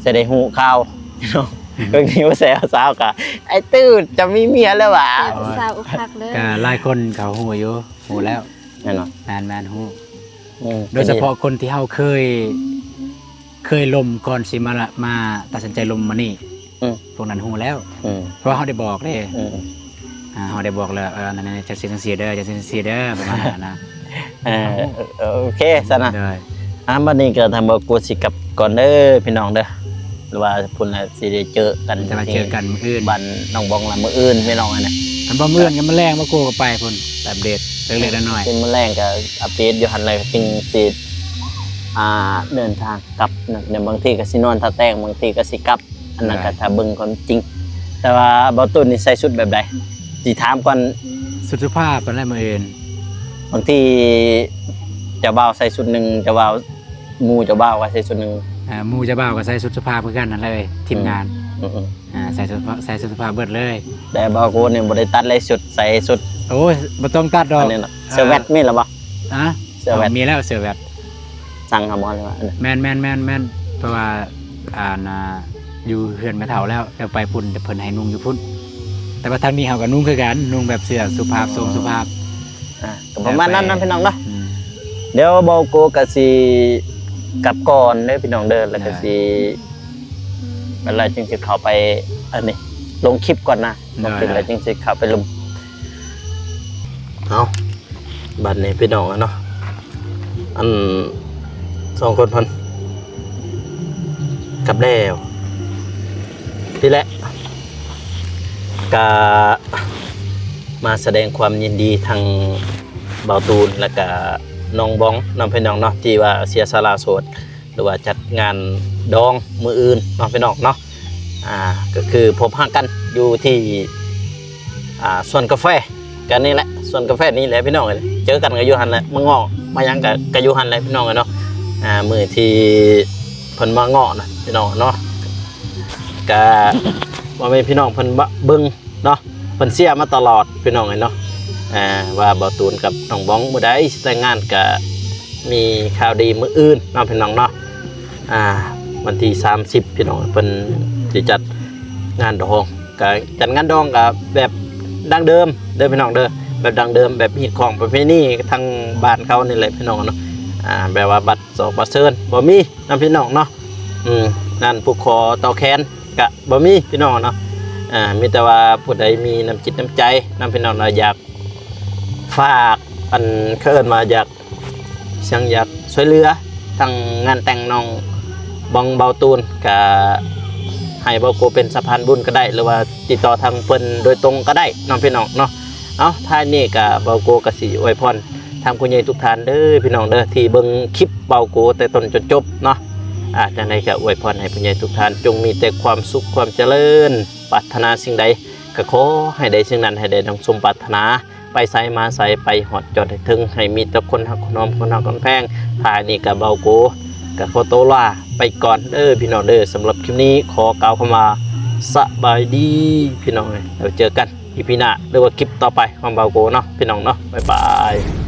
สิได้ฮู้ข่าวพี่น้องบางทีว่าแซวสาวก็ไอ้ตื้อจะมีเมียแล้วว่ะ สาวอกหักเลย ก็หลายคนเขาฮู้อยู่ฮู้แล้ว แน่นอน แม่นฮู้โดยเฉพาะคนที่เฮาเคยลมก่อนสิมาตัดสินใจลมมานี่พวกนั้นฮู้แล้วเพราะว่าเฮาได้บอกเด้เฮาได้บอกแล้วนั่นๆจังซี่เด้อจังซี่เด้อประมาณนั้นนะ โอเคซะนะ ได้ บัดนี้ก็ทำบ่กูสิกลับก่อนเด้อพี่น้องเด้อหรือว่าพุ่นน่ะสิได้เจอกัน จะมาเจอกันมื้ออื่น บ้านน้องบองละมื้ออื่นพี่น้องอันน่ะ มันบ่มื้อนกันมันแรงบ่โกก็ไปพุ่นแบบเดทเล็กๆน้อย เป็นมื้อแรงก็อัปเดตอยู่หั่นเลยจึงสิเดินทางกลับนะเดี๋ยวบางทีก็สินอนท่าแต้งบางทีก็สิกลับอันนั้นก็ถ้าเบิ่งความจริง แต่ว่าบ่าวตูนนี่ใส่ชุดแบบใดสิถามก่อน ๆสุภาพปานใดมื้ออื่น บางทีเจ้าบ่าวใส่ชุดหนึงเจ้าบ่าวหมู่เจ้าบ่าวก็ใส่ชุดหนึง หมู่เจ้าบ่าวก็ใส่สุภาพคือกันนั่นเลยทีมงาน อือ ใส่สุภาพเบิดเลย แต่บ่าวโกเนี่ยบ่ได้ตัดเลยชุดใส่ชุด โอ้ยบ่ต้องตัดดอ อั ก นนี้เนาะเสื้อแวดมีแล้วบ่ เสื้อแวด มีแล้วเสื้อแวด สั่งหาหมอเลยว่าอันนั้น แม่นเพราะว่าอยู่เฮือนแม่เฒ่าแล้วเดี๋ยวไปพุ่นเพิ่นให้นุ่งอยู่พุ่นแต่ว่าทางนี้เฮาก็นุ่งคือกันนุ่งแบบเสื้อสุภาพทรงสุภาพ ก็ประมาณนั้นนะพี่น้องเนาะ อืม เดี๋ยวบ่าวโกก็สิกลับก่อนเด้อพี่น้องเด้อแล้วก็สิเวลาจึงสิเข้าไปอันนี้ลงคลิปก่อนนะลงคลิปแล้วจึงสิเข้าไปลุมเอาบัดนี้พี่น้องอะเนาะอัน2คนเพิ่นกลับแล้วพี่แหละก็มาแสดงความยินดีทางบ่าวตูนแล้วก็น้องบ้องนำพี่น้องเนาะที่ว่าเสียสละโสดหรือว่าจัดงานดองมืออื่นเนาะพี่น้องเนาะก็คือพบหากันอยู่ที่สวนกาแฟกันนี่แหละสวนกาแฟนี่แหละพี่น้องเลยเจอกันกับยูฮันแหละมางอมายังกับยูฮันเลยพี่น้องเลยเนาะมือที่เพิ่นมางอนะพี่น้องเนาะก็ว่าเป็นพี่น้องเพิ่นเบิ่งเนาะเพิ่นเสียมาตลอดพี่น้องเลยเนาะว่าบ่าวตูนกับน้องบ้องมื้อใดสิแต่งงานก็มีข่าวดีมื้ออื่นเนาะพี่น้องเนาะวันที่30พี่น้องเพิ่นสิจัดงานดองก็จัดงานดองก็แบบดั้งเดิมเด้อพี่น้องเด้อแบบดั้งเดิมแบบฮิตของประเพณีทางบ้านเขานี่แหละพี่น้องเนาะแบบว่าบัตรสอบบัตรเชิญบ่มีนำพี่น้องเนาะนั่นผู้ขอต่อแขนก็บ่มีพี่น้องเนาะมีแต่ว่าผู้ใดมีน้ำจิตน้ำใจนำพี่น้องเราอยากฝากอันเคินมาอยากช่วยเหลือทางงานแต่งน้องบองเบาตูนก็ให้เบาโกเป็นสะพานบุญก็ได้หรือว่าติดต่อทางเพิ่นโดยตรงก็ได้น้องพี่น้องเนาะเอาท้ายนี้ก็เบาโกก็สิอวยพรทางคุณยายทุกท่านเด้อพี่น้องเด้อที่เบิ่งคลิปเบาโกแต่ต้นจนจบเนาะจังได๋ก็อวยพรให้คุณยายทุกท่านจงมีแต่ความสุขความเจริญปรารถนาสิ่งใดก็ขอให้ได้สิ่งนั้นให้ได้ดังสมปรารถนาไปไสมาไสไปหอดจอดให้ถึงให้มีแต่คนฮักคนน้อมคนฮักคนแพงท้ายนี้ก็เบาโกก็ขอตัวลาไปก่อนเด้อพี่น้องเด้อสำหรับคลิปนี้ขอกล่าวเข้ามาสบายดีพี่น้องเดี๋ยวเจอกันอีพีหน้าหรือว่าคลิปต่อไปของเบาโกเนาะพี่น้องเนาะบ๊ายบาย